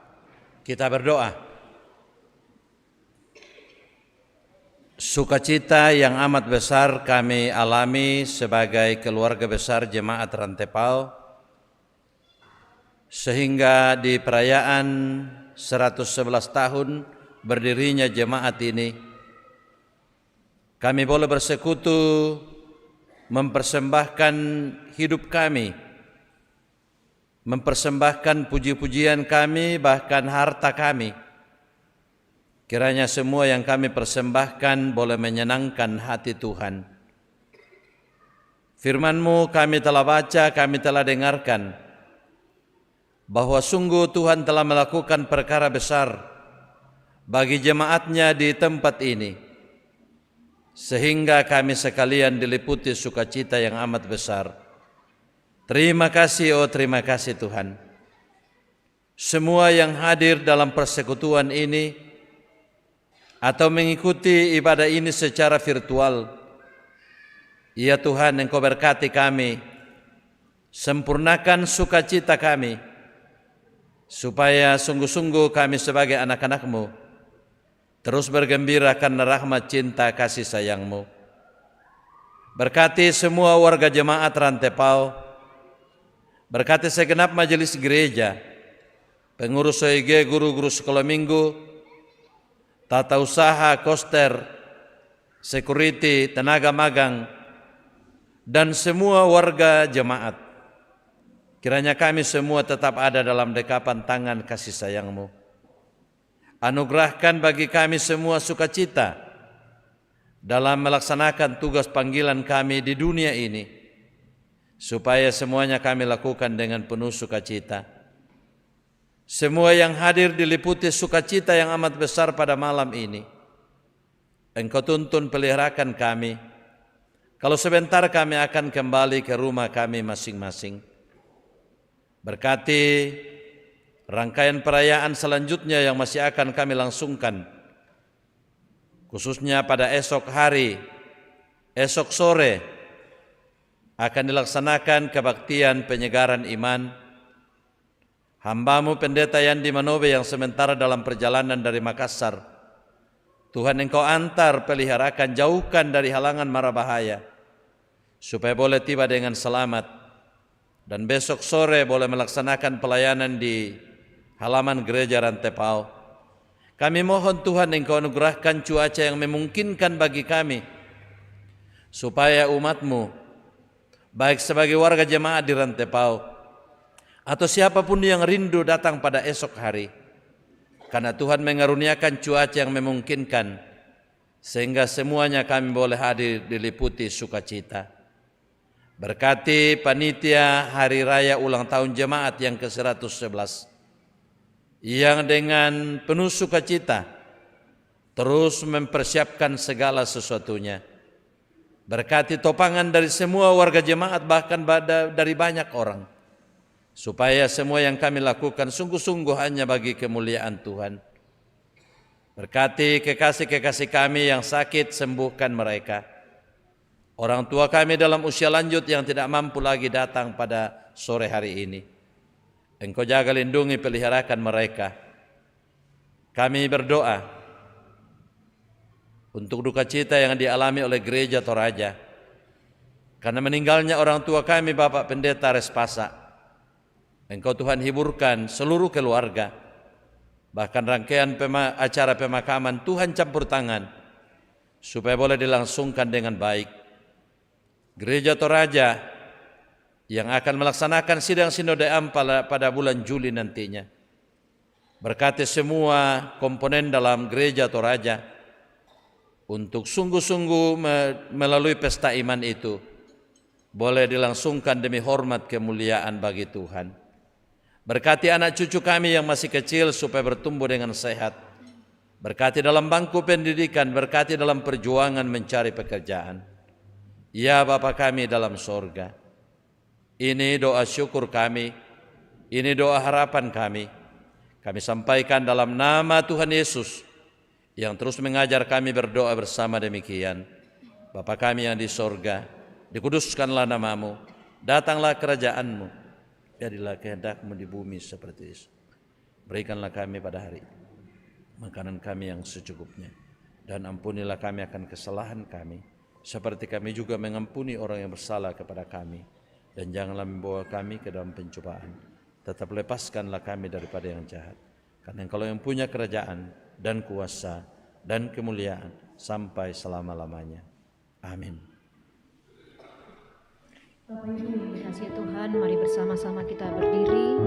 Kita berdoa. Sukacita yang amat besar kami alami sebagai keluarga besar Jemaat Rantepao, sehingga di perayaan 111 tahun berdirinya jemaat ini, kami boleh bersekutu mempersembahkan hidup kami, mempersembahkan puji-pujian kami, bahkan harta kami. Kiranya semua yang kami persembahkan boleh menyenangkan hati Tuhan. Firman-Mu kami telah baca, kami telah dengarkan, bahwa sungguh Tuhan telah melakukan perkara besar bagi jemaat-Nya di tempat ini, sehingga kami sekalian diliputi sukacita yang amat besar. Terima kasih, oh terima kasih Tuhan. Semua yang hadir dalam persekutuan ini atau mengikuti ibadah ini secara virtual, ya Tuhan, Engkau berkati kami, sempurnakan sukacita kami, supaya sungguh-sungguh kami sebagai anak-anak-Mu terus bergembira karena rahmat cinta kasih sayang-Mu. Berkati semua warga jemaat Rantepao, berkati segenap majelis gereja, pengurus OIG, guru-guru sekolah minggu, tata usaha, koster, security, tenaga magang, dan semua warga jemaat. Kiranya kami semua tetap ada dalam dekapan tangan kasih sayang-Mu. Anugerahkan bagi kami semua sukacita dalam melaksanakan tugas panggilan kami di dunia ini, supaya semuanya kami lakukan dengan penuh sukacita. Semua yang hadir diliputi sukacita yang amat besar pada malam ini. Engkau tuntun peliharakan kami, kalau sebentar kami akan kembali ke rumah kami masing-masing. Berkati rangkaian perayaan selanjutnya yang masih akan kami langsungkan, khususnya pada esok hari, esok sore akan dilaksanakan kebaktian penyegaran iman. Hamba-Mu Pendeta Yandi Manobe yang sementara dalam perjalanan dari Makassar, Tuhan Engkau antar, peliharakan, jauhkan dari halangan mara bahaya, supaya boleh tiba dengan selamat, dan besok sore boleh melaksanakan pelayanan di halaman gereja Rantepao. Kami mohon Tuhan Engkau anugerahkan cuaca yang memungkinkan bagi kami, supaya umat-Mu, baik sebagai warga jemaat di Rantepao atau siapapun yang rindu datang pada esok hari, karena Tuhan mengaruniakan cuaca yang memungkinkan, sehingga semuanya kami boleh hadir diliputi sukacita. Berkati panitia hari raya ulang tahun jemaat yang ke-111, yang dengan penuh sukacita terus mempersiapkan segala sesuatunya. Berkati topangan dari semua warga jemaat, bahkan dari banyak orang, supaya semua yang kami lakukan sungguh-sungguh hanya bagi kemuliaan Tuhan. Berkati kekasih-kekasih kami yang sakit, sembuhkan mereka. Orang tua kami dalam usia lanjut yang tidak mampu lagi datang pada sore hari ini, Engkau jaga, lindungi, peliharakan mereka. Kami berdoa untuk duka cita yang dialami oleh gereja Toraja karena meninggalnya orang tua kami, Bapak Pendeta Respasa. Engkau Tuhan hiburkan seluruh keluarga, bahkan rangkaian acara pemakaman Tuhan campur tangan, supaya boleh dilangsungkan dengan baik. Gereja Toraja yang akan melaksanakan sidang sinode am pada bulan Juli nantinya, berkati semua komponen dalam gereja Toraja untuk sungguh-sungguh melalui pesta iman itu boleh dilangsungkan demi hormat kemuliaan bagi Tuhan. Berkati anak cucu kami yang masih kecil supaya bertumbuh dengan sehat. Berkati dalam bangku pendidikan, berkati dalam perjuangan mencari pekerjaan. Ya Bapa kami dalam sorga, ini doa syukur kami, ini doa harapan kami. Kami sampaikan dalam nama Tuhan Yesus yang terus mengajar kami berdoa bersama demikian. Bapa kami yang di sorga, dikuduskanlah nama-Mu, datanglah kerajaan-Mu, jadilah kehendak-Mu di bumi seperti itu. Berikanlah kami pada hari makanan kami yang secukupnya, dan ampunilah kami akan kesalahan kami, seperti kami juga mengampuni orang yang bersalah kepada kami. Dan janganlah membawa kami ke dalam pencobaan, tetap lepaskanlah kami daripada yang jahat. Karena Engkau yang punya kerajaan dan kuasa dan kemuliaan sampai selama-lamanya. Amin. Bapak Ibu yang dikasihi Tuhan, mari bersama-sama kita berdiri.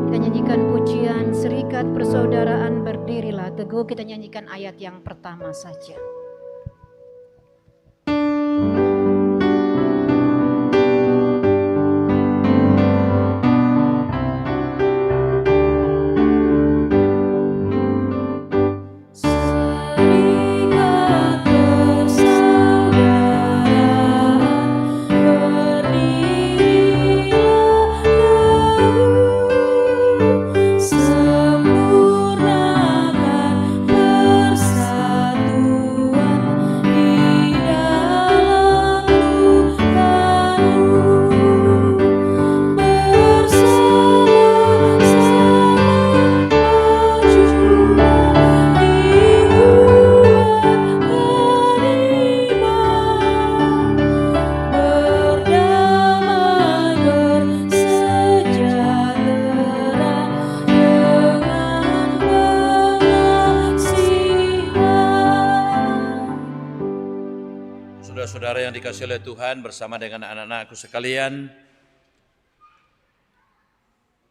Kita nyanyikan pujian Serikat Persaudaraan Berdirilah Teguh. Kita nyanyikan ayat yang pertama saja. Saudara-saudara yang dikasihi oleh Tuhan, bersama dengan anak-anakku sekalian,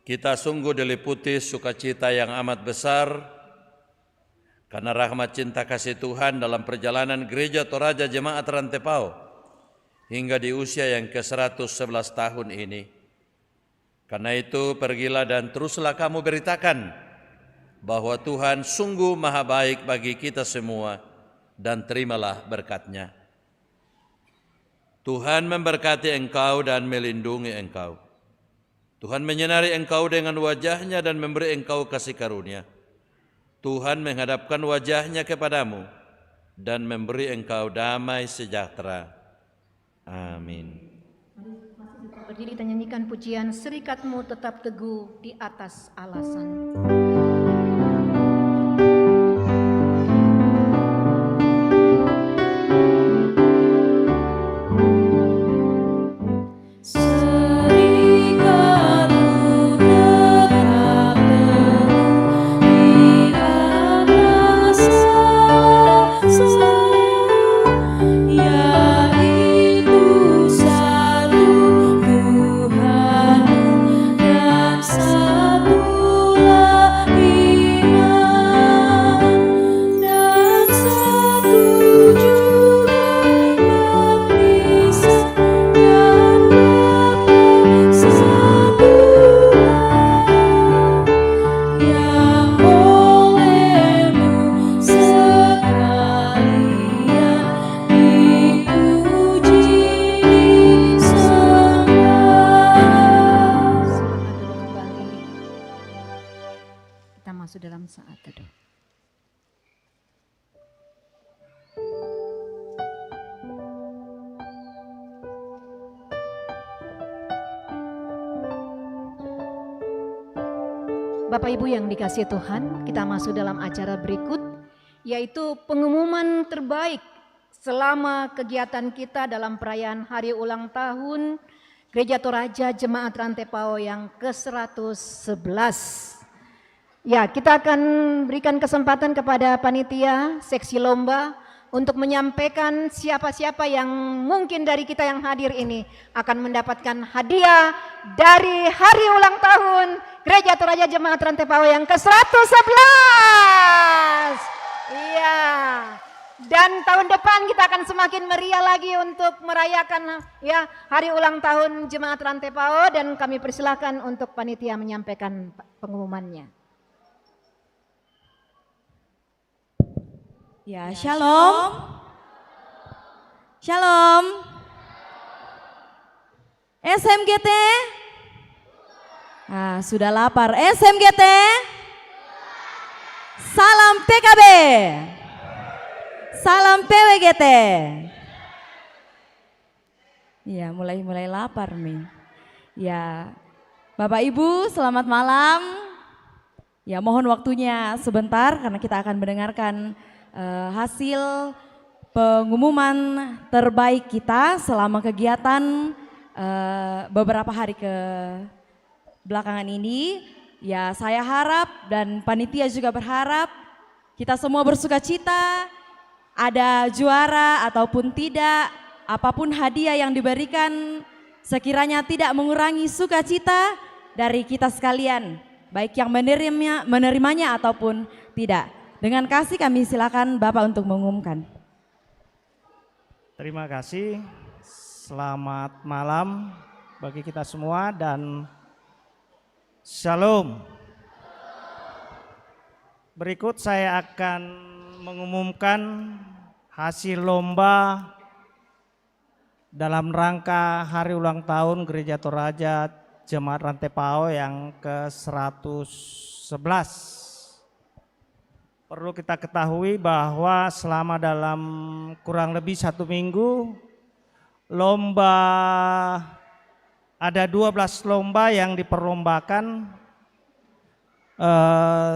kita sungguh diliputi sukacita yang amat besar karena rahmat cinta kasih Tuhan dalam perjalanan Gereja Toraja Jemaat Rantepao hingga di usia yang ke-111 tahun ini. Karena itu pergilah dan teruslah kamu beritakan bahwa Tuhan sungguh maha baik bagi kita semua, dan terimalah berkat-Nya. Tuhan memberkati engkau dan melindungi engkau. Tuhan menyinari engkau dengan wajah-Nya dan memberi engkau kasih karunia. Tuhan menghadapkan wajah-Nya kepadamu dan memberi engkau damai sejahtera. Amin. Berdiri kita nyanyikan pujian Serikatmu Tetap Teguh di Atas Alasan. Bapak Ibu yang dikasihi Tuhan, kita masuk dalam acara berikut, yaitu pengumuman terbaik selama kegiatan kita dalam perayaan hari ulang tahun Gereja Toraja Jemaat Rantepao yang ke-111. Ya, kita akan berikan kesempatan kepada panitia seksi lomba untuk menyampaikan siapa-siapa yang mungkin dari kita yang hadir ini akan mendapatkan hadiah dari hari ulang tahun Gereja Toraja Jemaat Rantepao yang ke-111. Iya. Dan tahun depan kita akan semakin meriah lagi untuk merayakan ya hari ulang tahun Jemaat Rantepao, dan kami persilahkan untuk panitia menyampaikan pengumumannya. Ya, shalom. Shalom. SMGT. Nah, sudah lapar. SMGT. Salam PKB. Salam PWGT. Ya, mulai lapar nih. Ya, Bapak Ibu, selamat malam. Ya, mohon waktunya sebentar karena kita akan mendengarkan hasil pengumuman terbaik kita selama kegiatan beberapa hari ke belakangan ini. Ya, saya harap dan panitia juga berharap kita semua bersuka cita, ada juara ataupun tidak, apapun hadiah yang diberikan sekiranya tidak mengurangi sukacita dari kita sekalian, baik yang menerimanya ataupun tidak. Dengan kasih kami silakan Bapak untuk mengumumkan. Terima kasih. Selamat malam bagi kita semua dan Shalom. Berikut saya akan mengumumkan hasil lomba dalam rangka hari ulang tahun Gereja Toraja Jemaat Rantai Pao yang ke-111. Perlu kita ketahui bahwa selama dalam kurang lebih 1 minggu lomba ada 12 lomba yang diperlombakan,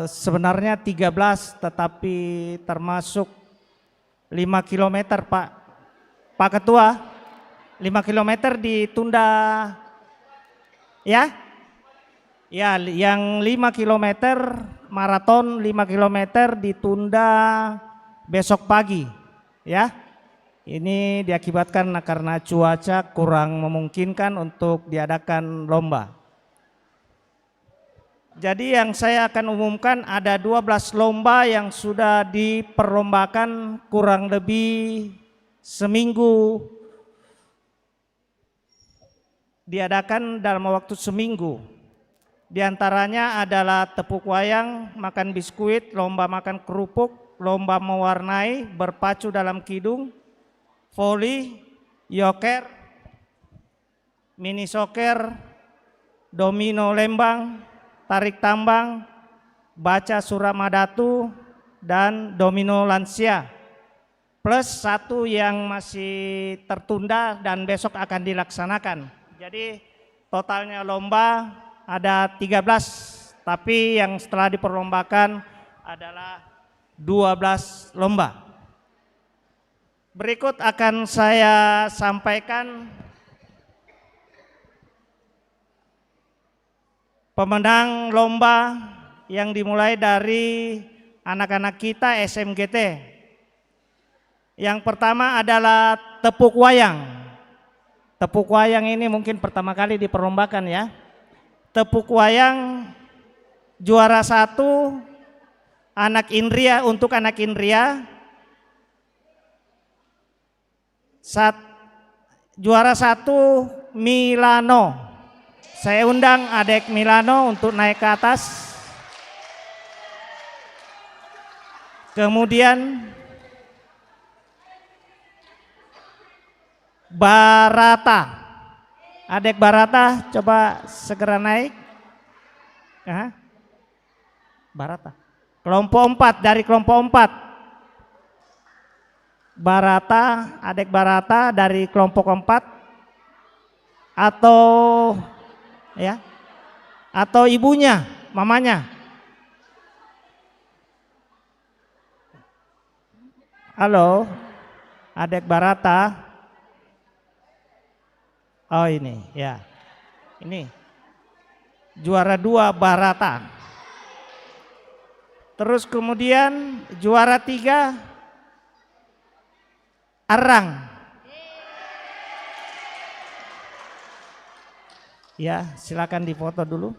sebenarnya 13 tetapi termasuk 5 km Pak Ketua. 5 km ditunda ya? Ya, yang 5 km maraton 5 km ditunda besok pagi ya. Ini diakibatkan karena cuaca kurang memungkinkan untuk diadakan lomba. Jadi yang saya akan umumkan ada 12 lomba yang sudah diperlombakan kurang lebih seminggu, diadakan dalam waktu seminggu. Di antaranya adalah tepuk wayang, makan biskuit, lomba makan kerupuk, lomba mewarnai, berpacu dalam kidung, voli, yoker, mini soccer, domino lembang, tarik tambang, baca surat madatu, dan domino lansia. Plus 1 yang masih tertunda dan besok akan dilaksanakan. Jadi totalnya lomba ada 13, tapi yang setelah diperlombakan adalah 12 lomba. Berikut akan saya sampaikan pemenang lomba yang dimulai dari anak-anak kita SMGT. Yang pertama adalah tepuk wayang. Tepuk wayang ini mungkin pertama kali diperlombakan ya. Tepuk wayang juara 1 anak Indria, untuk anak Indria. Juara 1 Milano. Saya undang adik Milano untuk naik ke atas. Kemudian Barata. Adik Barata coba segera naik. Barata. Kelompok 4, dari kelompok 4. Barata, adik Barata dari kelompok 4. Atau ya, atau ibunya, mamanya. Halo, adik Barata. Oh ini ya, ini juara 2 Barata. Terus kemudian juara 3 Arang. Ya, silakan difoto dulu.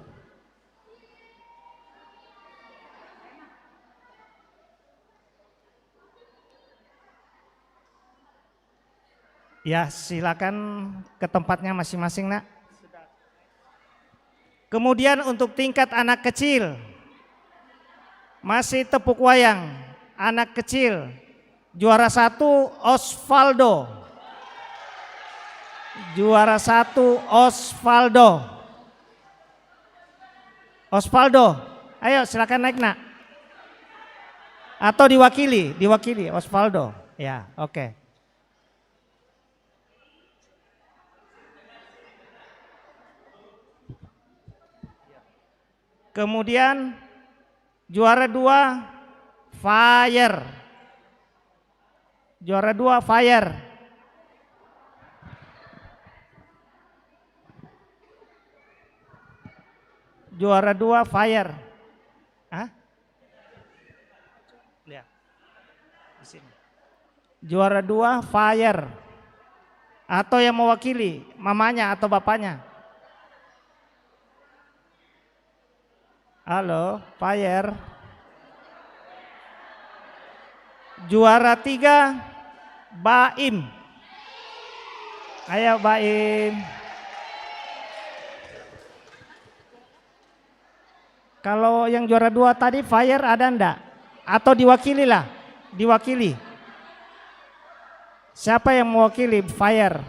Ya, silakan ke tempatnya masing-masing, Nak. Kemudian untuk tingkat anak kecil, masih tepuk wayang, anak kecil, juara 1 Osvaldo. Juara 1 Osvaldo. Osvaldo, ayo silakan naik, Nak. Atau diwakili Osvaldo. Ya, oke. Kemudian juara 2 Fire. Juara 2 Fire. Juara 2 Fire. Hah? Lihat. Di sini. Juara 2 Fire. Atau yang mewakili, mamanya atau bapaknya? Halo, Fire. Juara 3, Baim. Ayo Baim. Kalau yang juara 2 tadi Fire ada enggak? Atau diwakili lah? Diwakili. Siapa yang mewakili Fire?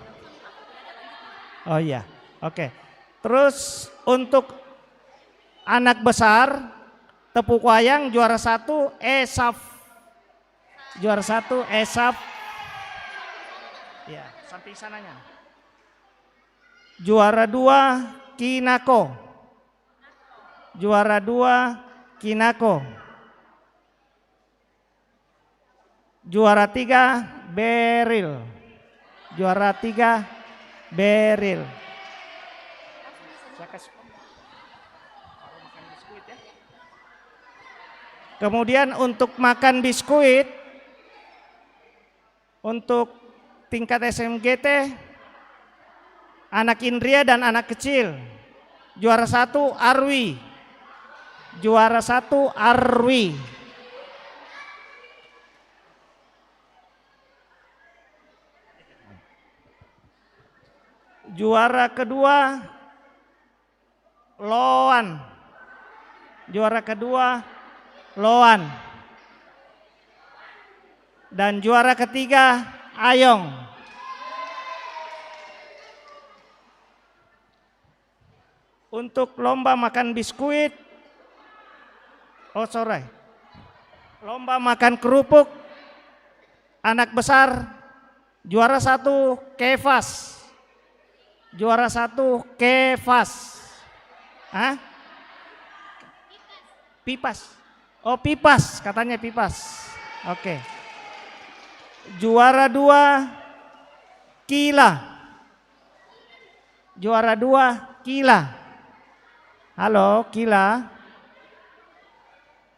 Oh iya, oke. Terus untuk anak besar, tepuk wayang juara 1 Esaf. Juara 1 Esaf. Ya, samping sananya. Juara 2 Kinako. Juara 2 Kinako. Juara 3 Beril. Juara 3 Beril. Kemudian untuk makan biskuit untuk tingkat SMGT anak Indria dan anak kecil. Juara 1 Arwi. Juara 1 Arwi. Juara kedua Loan. Juara kedua Loan. Dan juara ketiga Ayong. Untuk lomba makan biskuit, lomba makan kerupuk anak besar, juara 1 Kefas. Juara 1 Kefas. Hah? Pipas. Oh Pipas, katanya Pipas. Oke. Juara 2 Kila. Juara 2 Kila. Halo Kila.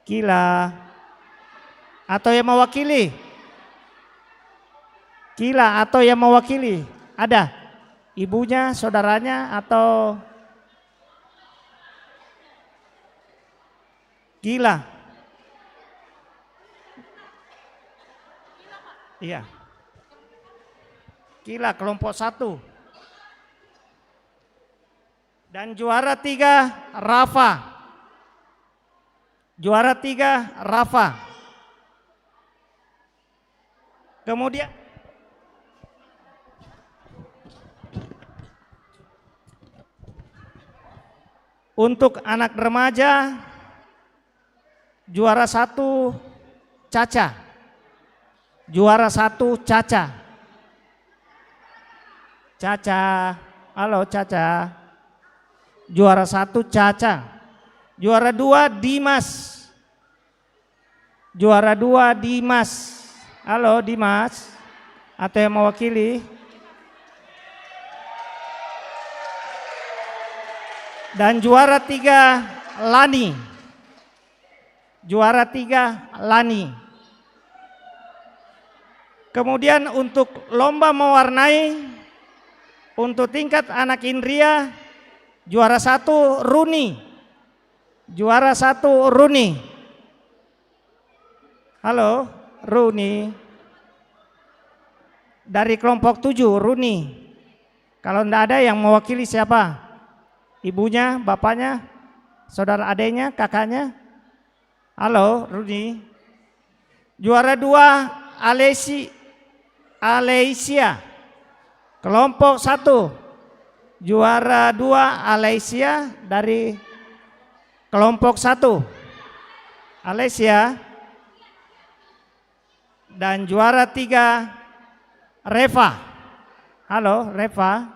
Kila. Atau yang mewakili? Kila atau yang mewakili? Ada? Ibunya, saudaranya atau Kila? Iya. Kila kelompok 1. Dan juara 3 Rafa. Juara 3 Rafa. Kemudian untuk anak remaja juara 1 Caca. Juara 1 Caca. Caca. Halo Caca. Juara 1 Caca. Juara 2 Dimas. Juara 2 Dimas. Halo Dimas. Atau yang mewakili? Dan juara 3 Lani. Juara 3 Lani. Kemudian untuk lomba mewarnai untuk tingkat anak Indria juara 1 Runi. Juara 1 Runi. Halo Runi. Dari kelompok 7 Runi. Kalau enggak ada yang mewakili siapa? Ibunya, bapaknya, saudara adiknya, kakaknya. Halo Runi. Juara 2 Alesia. Kelompok 1. Juara 2 Alesia dari kelompok 1. Alesia. Dan juara 3 Reva. Halo Reva.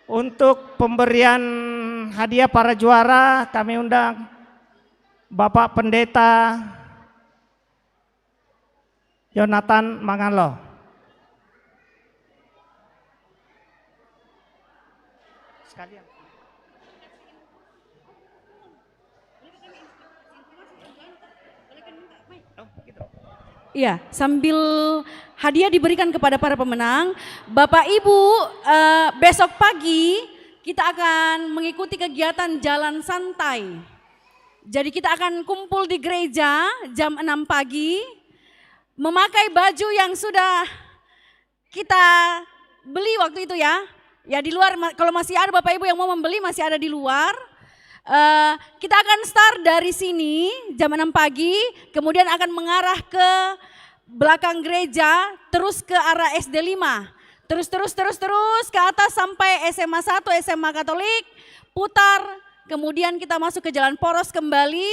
Untuk pemberian hadiah para juara kami undang Bapak Pendeta Yonatan Mangalo. Sekalian. Oh, gitu. Iya, sambil hadiah diberikan kepada para pemenang, Bapak Ibu besok pagi kita akan mengikuti kegiatan jalan santai. Jadi kita akan kumpul di gereja jam 6 pagi, memakai baju yang sudah kita beli waktu itu ya. Ya di luar, kalau masih ada Bapak Ibu yang mau membeli masih ada di luar. Kita akan start dari sini jam 6 pagi, kemudian akan mengarah ke belakang gereja, terus ke arah SD 5. Terus ke atas sampai SMA 1, SMA Katolik, putar, kemudian kita masuk ke Jalan Poros kembali,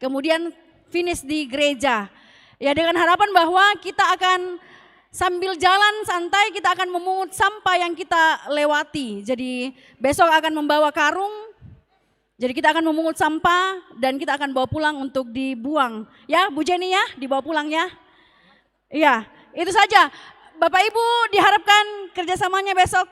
kemudian finish di gereja. Ya dengan harapan bahwa kita akan sambil jalan santai kita akan memungut sampah yang kita lewati. Jadi besok akan membawa karung. Jadi kita akan memungut sampah dan kita akan bawa pulang untuk dibuang. Ya Bu Jenny ya, dibawa pulang ya. Iya, itu saja. Bapak Ibu diharapkan kerjasamanya besok.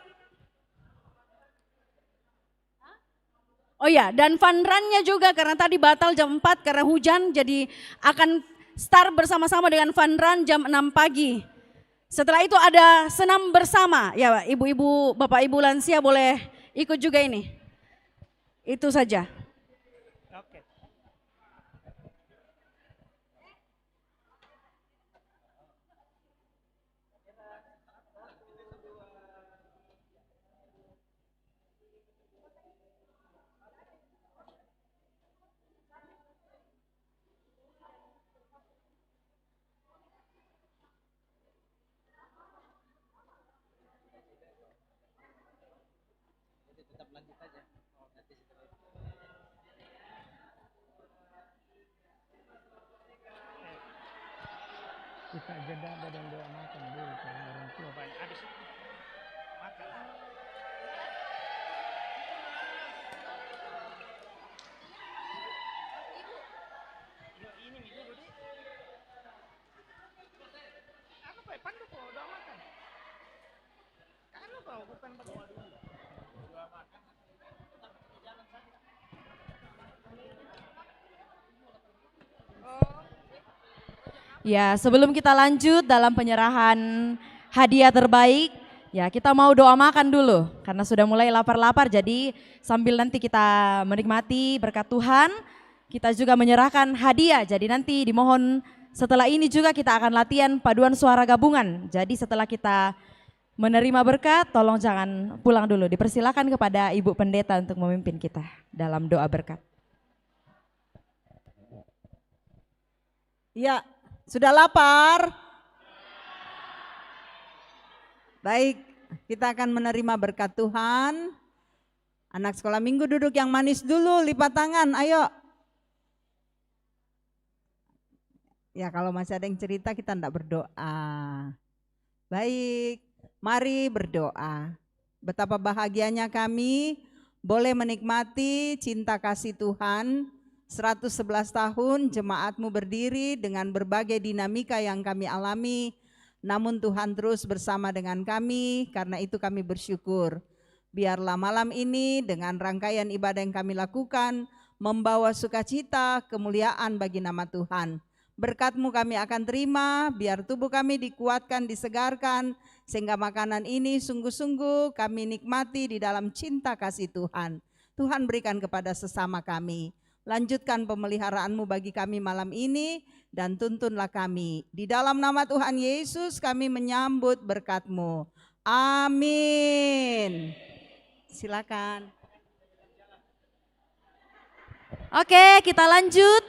Oh ya, dan fun run-nya juga karena tadi batal jam 4 karena hujan. Jadi akan start bersama-sama dengan fun run jam 6 pagi. Setelah itu ada senam bersama. Ya ibu-ibu, bapak ibu lansia boleh ikut juga ini. Itu saja. Oke. Kita jeda dan doa makan dulu karena orang tua banyak. Habis itu makan. Ini dulu deh. Apa Pak? Pandu kok doa makan. Kan kau bukan berdoa dulu. Doa makan. Ya, sebelum kita lanjut dalam penyerahan hadiah terbaik, ya kita mau doa makan dulu karena sudah mulai lapar-lapar. Jadi sambil nanti kita menikmati berkat Tuhan, kita juga menyerahkan hadiah. Jadi nanti dimohon setelah ini juga kita akan latihan paduan suara gabungan. Jadi setelah kita menerima berkat, tolong jangan pulang dulu. Dipersilakan kepada Ibu Pendeta untuk memimpin kita dalam doa berkat. Ya, sudah lapar? Baik, kita akan menerima berkat Tuhan. Anak sekolah minggu duduk yang manis dulu, lipat tangan, ayo. Ya kalau masih ada yang cerita kita enggak berdoa. Baik, mari berdoa. Betapa bahagianya kami boleh menikmati cinta kasih Tuhan. 111 tahun jemaatmu berdiri dengan berbagai dinamika yang kami alami, namun Tuhan terus bersama dengan kami, karena itu kami bersyukur. Biarlah malam ini dengan rangkaian ibadah yang kami lakukan, membawa sukacita, kemuliaan bagi nama Tuhan. Berkat-Mu kami akan terima, biar tubuh kami dikuatkan, disegarkan, sehingga makanan ini sungguh-sungguh kami nikmati di dalam cinta kasih Tuhan. Tuhan berikan kepada sesama kami. Lanjutkan pemeliharaan-Mu bagi kami malam ini dan tuntunlah kami. Di dalam nama Tuhan Yesus kami menyambut berkat-Mu. Amin. Silakan. Oke, kita lanjut.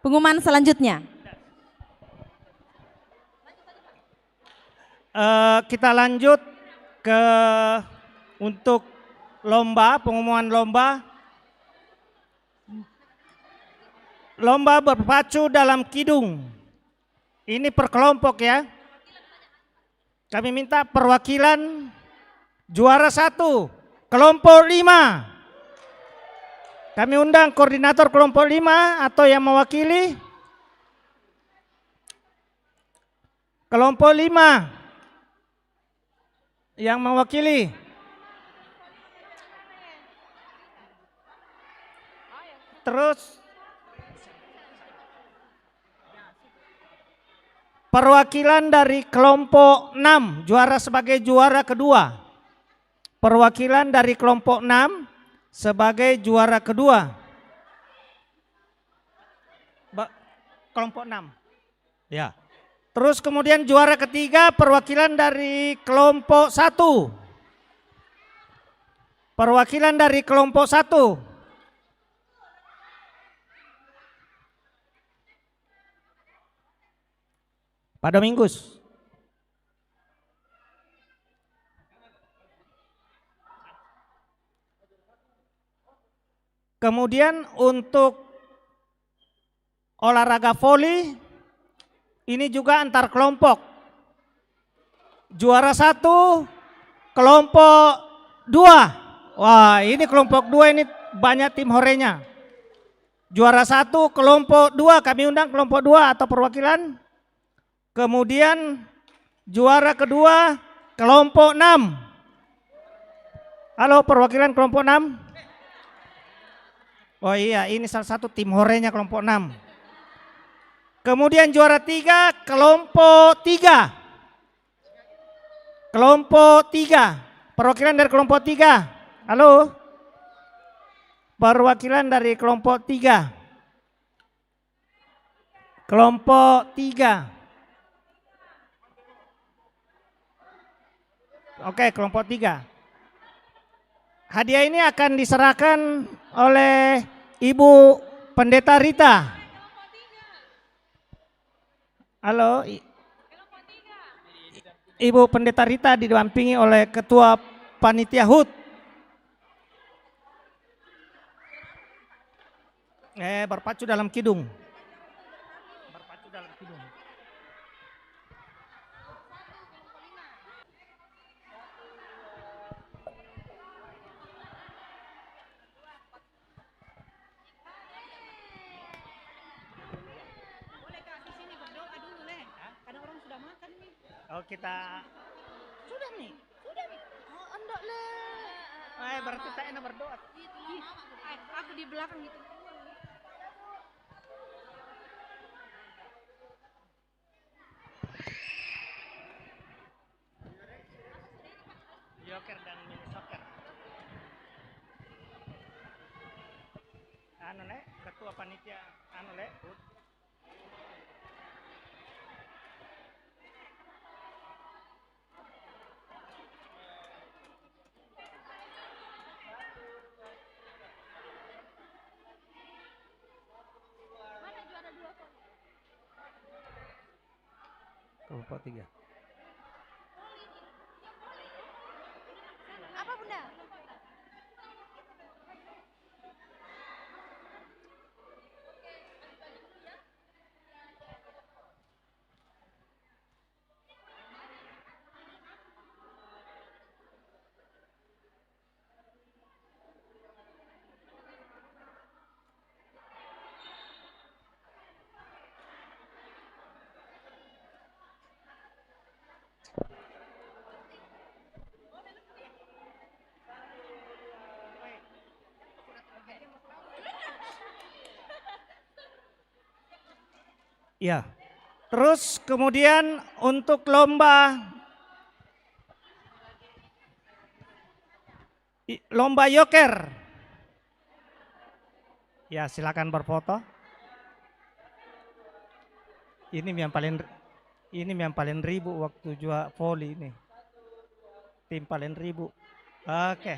Pengumuman selanjutnya. Kita lanjut ke untuk lomba, pengumuman lomba. Lomba berpacu dalam kidung. Ini per kelompok ya. Kami minta perwakilan juara 1, kelompok 5. Kami undang koordinator kelompok 5 atau yang mewakili. Kelompok 5 yang mewakili. Terus Perwakilan dari kelompok 6 juara sebagai juara kedua. Perwakilan dari kelompok 6 sebagai juara kedua. Kelompok 6. Ya. Terus kemudian juara ketiga perwakilan dari kelompok 1. Perwakilan dari kelompok 1. Pak Domingus. Kemudian untuk olahraga voli ini juga antar kelompok. Juara 1 kelompok 2. Wah, ini kelompok 2 ini banyak tim horenya. Juara 1 kelompok 2, kami undang kelompok 2 atau perwakilan. Kemudian juara kedua kelompok 6. Halo perwakilan kelompok 6. Oh iya, ini salah satu tim horenya kelompok 6. Kemudian juara 3 kelompok 3. Kelompok 3. Perwakilan dari kelompok 3. Halo. Perwakilan dari kelompok 3. Kelompok 3. Oke, kelompok 3. Hadiah ini akan diserahkan oleh Ibu Pendeta Rita. Halo. Ibu Pendeta Rita didampingi oleh Ketua Panitia HUT. Berpacu dalam kidung. Berpacu dalam kidung. Oh kita sudah nih. Oh enggak le. Berarti tak enak berdoa. Aku di belakang gitu. Joker dan mini soccer. Anu le, ketua panitia anu le. Kelompok 3. Apa Bunda? Ya. Terus kemudian untuk lomba Joker. Ya, silakan berfoto. Ini yang paling ribu waktu jual voli ini. Tim paling ribu. Oke.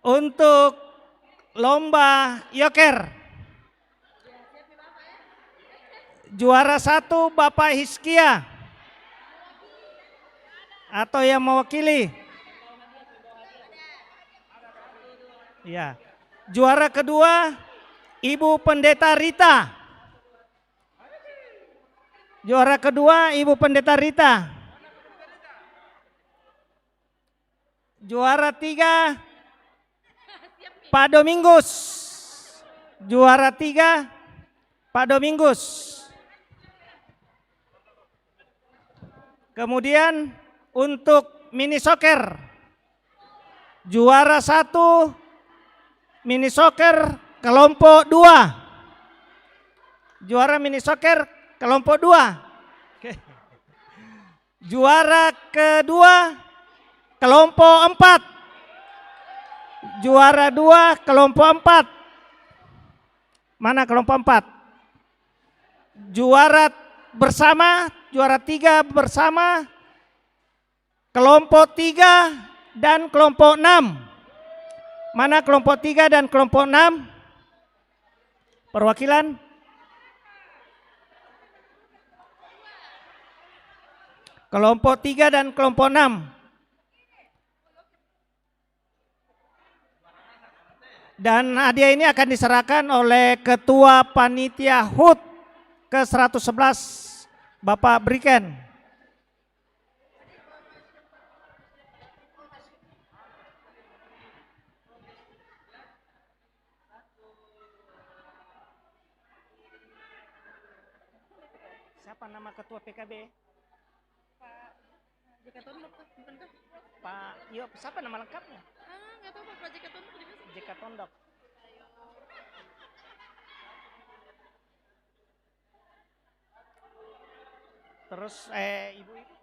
Untuk lomba Joker. Juara 1 Bapak Hiskia. Atau yang mewakili. Ya. Juara kedua Ibu Pendeta Rita. Juara kedua Ibu Pendeta Rita. Juara 3 Pak Domingus. Juara 3 Pak Domingus. Kemudian untuk mini soccer. Juara 1 mini soccer kelompok 2. Juara mini soccer kelompok 2. Oke. Juara kedua kelompok 4. Juara 2 kelompok 4. Mana kelompok 4? Juara bersama, juara 3 bersama, kelompok 3 dan kelompok 6. Mana kelompok 3 dan kelompok 6? Perwakilan? Kelompok 3 dan kelompok 6. Dan hadiah ini akan diserahkan oleh Ketua Panitia HUT ke-111, Bapak Briken. Siapa nama Ketua PKB? Pak, iya, siapa nama lengkapnya? Nggak tahu Pak JK Tondok di mana? JK Tondok. Terus ibu-ibu?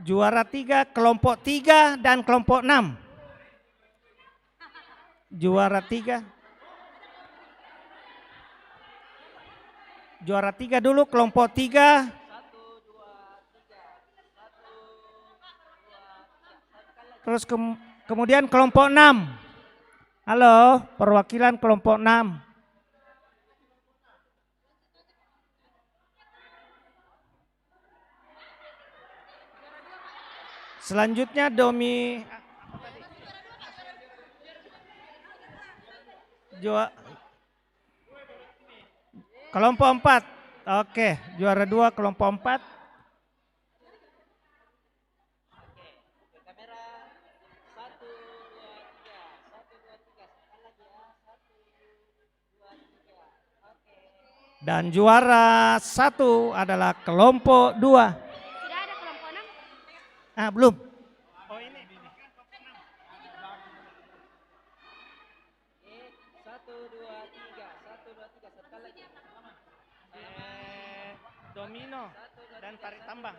Juara 3 kelompok 3 dan kelompok 6. Juara 3. Juara 3 dulu kelompok 3. Terus kemudian kelompok 6. Halo, perwakilan kelompok 6. Selanjutnya kelompok 4. Oke, juara 2 kelompok 4. Dan juara 1 adalah kelompok 2. Belum. Oh ini. 1, 2, 3, 1, 2, 3, sekali lagi. Domino dan tarik tambang.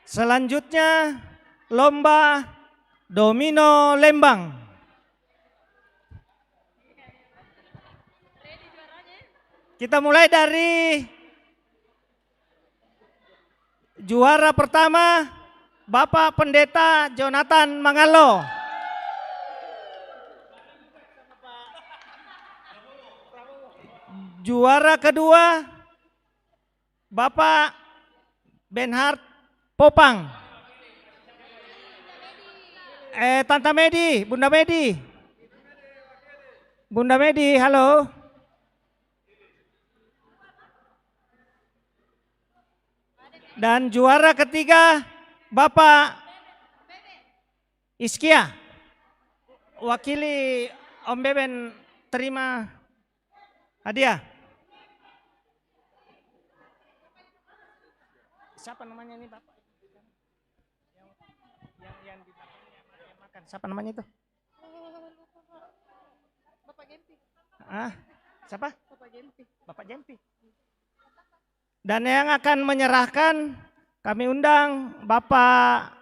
Selanjutnya lomba domino Lembang. Kita mulai dari juara pertama, Bapak Pendeta Jonathan Mangalo. Juara kedua, Bapak Benhard Popang. Tante Medi, Bunda Medi. Bunda Medi, halo. Dan juara ketiga, Bapak Iskia. Wakili Om Beben terima hadiah. Siapa namanya ini Bapak? Yang di belakangnya makan. Siapa namanya itu? Bapak Gempi. Siapa? Bapak Gempi. Bapak Gempi. Dan yang akan menyerahkan kami undang Bapak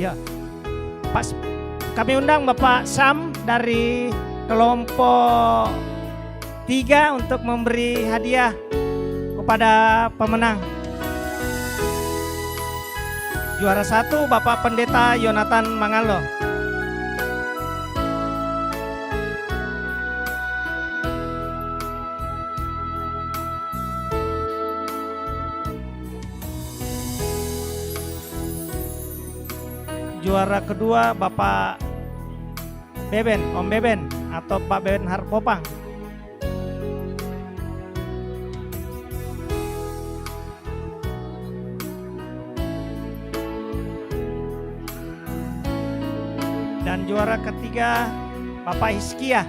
Iya. Pas kami undang Bapak Sam dari kelompok 3 untuk memberi hadiah kepada pemenang. Juara 1 Bapak Pendeta Jonathan Mangalo. Juara kedua Bapak Beben, Om Beben atau Pak Beben Harpopang. Dan juara ketiga Bapak Hizkia.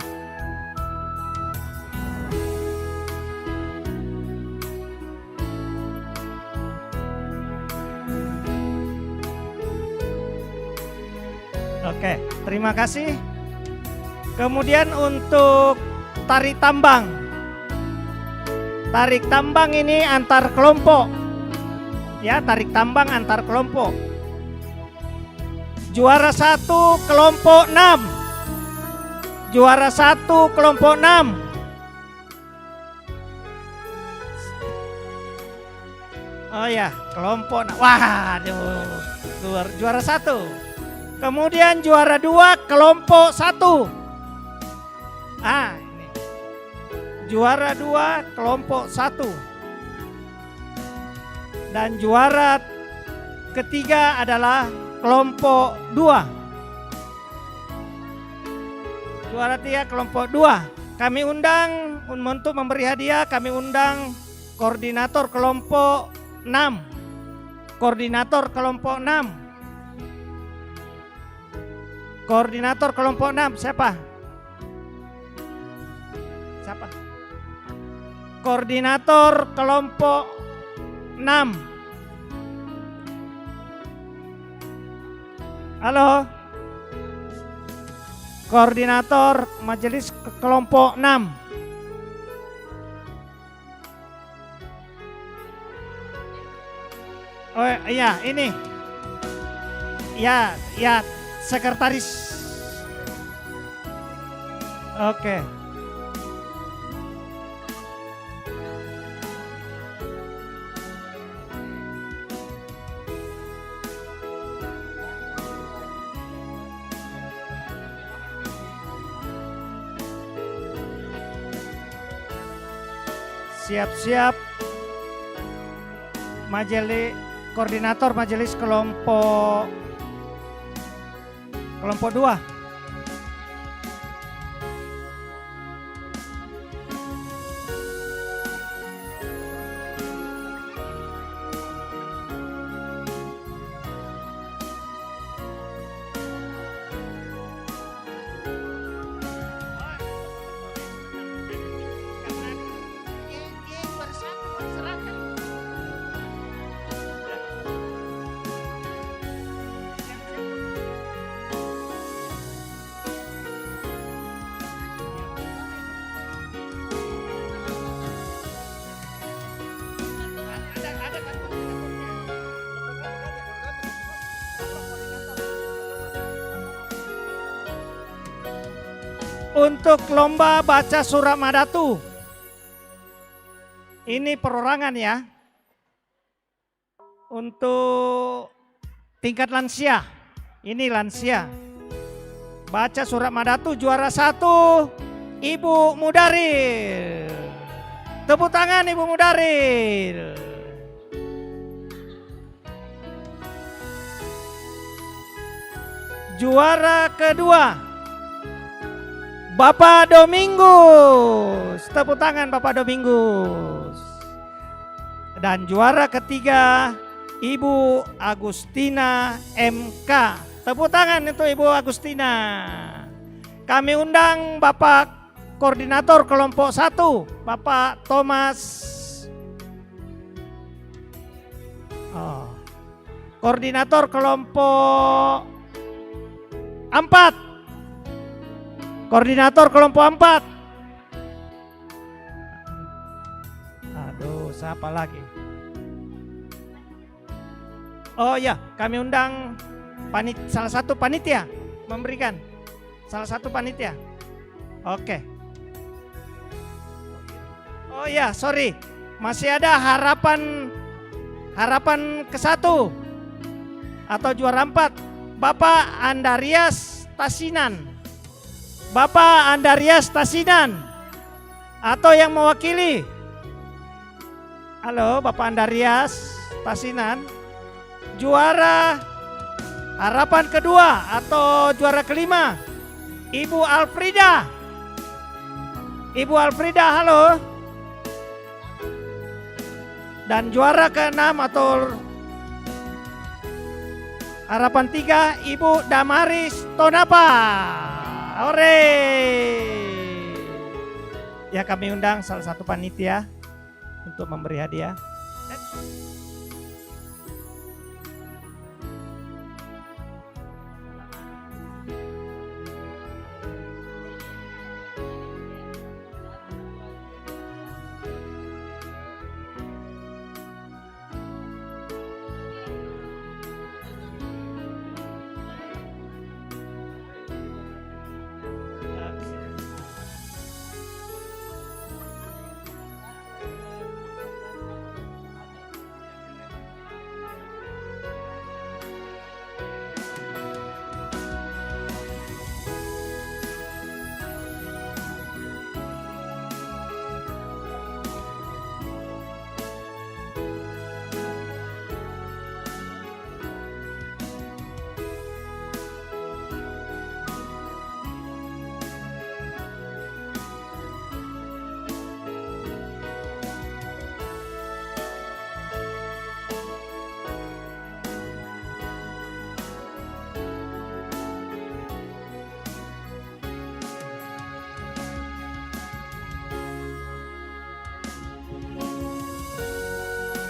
Oke, terima kasih. Kemudian untuk tarik tambang. Tarik tambang ini antar kelompok. Ya, tarik tambang antar kelompok. Juara 1 kelompok 6. Juara 1 kelompok 6. Oh ya, kelompok 6. Waduh, juara 1. Kemudian juara 2 kelompok 1. Ini. Juara 2 kelompok 1. Dan juara ketiga adalah kelompok 2. Juara 3 kelompok 2. Kami undang untuk memberi hadiah, kami undang koordinator kelompok 6. Koordinator kelompok 6. Koordinator kelompok 6 siapa? Siapa? Koordinator kelompok 6. Halo. Koordinator majelis kelompok 6. Oh iya, ini. Ya, sekretaris. Oke. Siap-siap koordinator majelis kelompok 2. Untuk lomba baca surat Madatu, ini perorangan ya. Untuk tingkat lansia, ini lansia. Baca surat Madatu juara 1 Ibu Mudaril. Tepuk tangan Ibu Mudaril. Juara kedua Bapak Domingus. Tepuk tangan Bapak Domingus. Dan juara ketiga Ibu Agustina MK. Tepuk tangan untuk Ibu Agustina. Kami undang Bapak Koordinator kelompok 1, Bapak Thomas. Koordinator kelompok 4. Koordinator kelompok 4. Aduh, siapa lagi? Oh ya, kami undang salah satu panitia memberikan. Salah satu panitia. Oke. Oh ya, sorry. Masih ada harapan ke-1 atau juara 4. Bapak Andarias Tasinan. Bapak Andarias Tasinan atau yang mewakili. Halo Bapak Andarias Tasinan. Juara Harapan kedua atau juara kelima, Ibu Alfrida. Ibu Alfrida, halo. Dan juara keenam atau harapan tiga, Ibu Damaris Tonapa. Hore. Ya, kami undang salah satu panitia untuk memberi hadiah.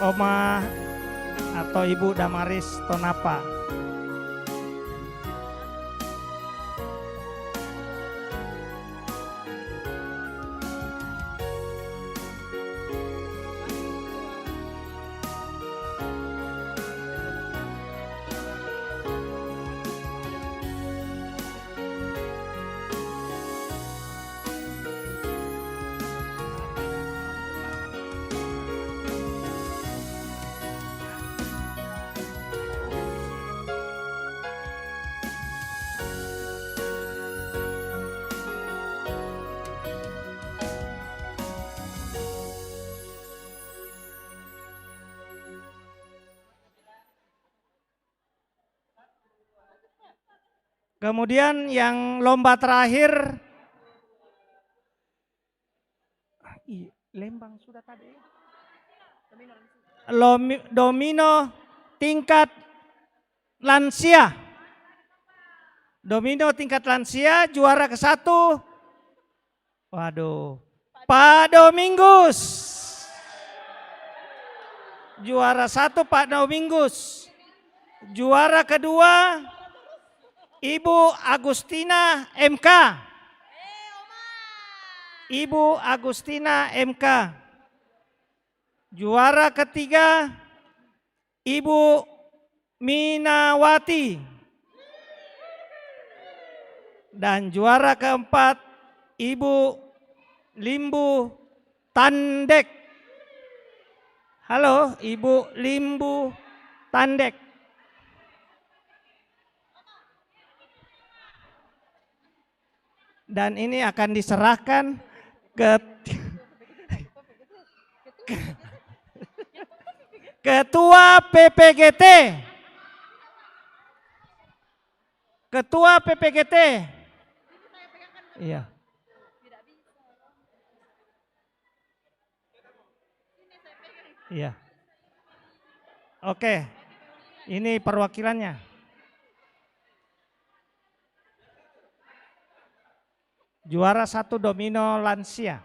Oma atau Ibu Damaris Tonapa. Kemudian yang lomba terakhir, Lembang sudah tadi. Domino tingkat lansia. Domino tingkat lansia juara ke-1. Waduh, Pak Domingus. Juara 1 Pak Domingus. Juara kedua Ibu Agustina MK. Ibu Agustina MK. Juara ketiga Ibu Minawati. Dan juara keempat Ibu Limbu Tandek. Halo, Ibu Limbu Tandek. Dan ini akan diserahkan ke Ketua PPGT. Ketua PPGT. Iya. Iya. Oke. Ini perwakilannya. Juara 1 Domino lansia.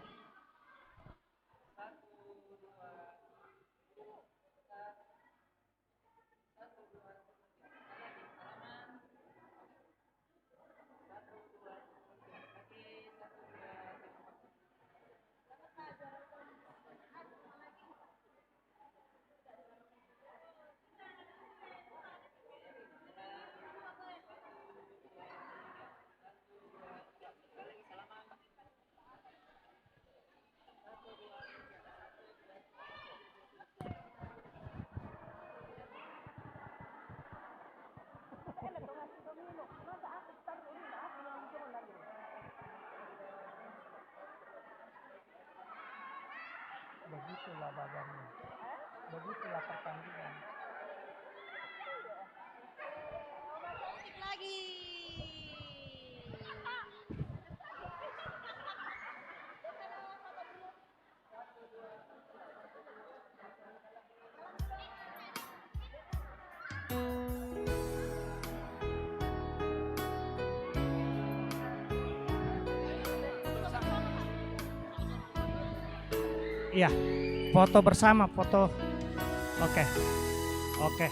Begitulah badannya. Begitulah pertandingan. Iya, foto bersama, foto. Oke. Oke.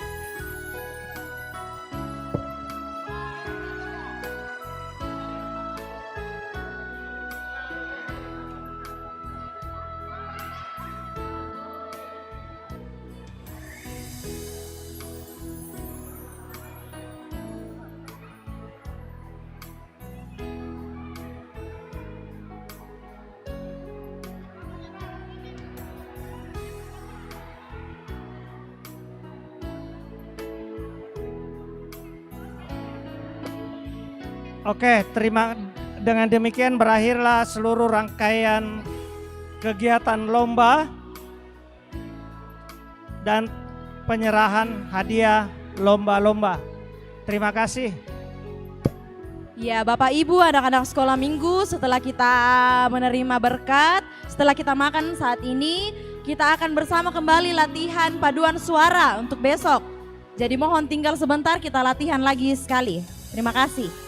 Oke, dengan demikian berakhirlah seluruh rangkaian kegiatan lomba dan penyerahan hadiah lomba-lomba. Terima kasih. Ya, Bapak Ibu, anak-anak sekolah minggu, setelah kita menerima berkat, setelah kita makan saat ini, kita akan bersama kembali latihan paduan suara untuk besok. Jadi mohon tinggal sebentar, kita latihan lagi sekali. Terima kasih.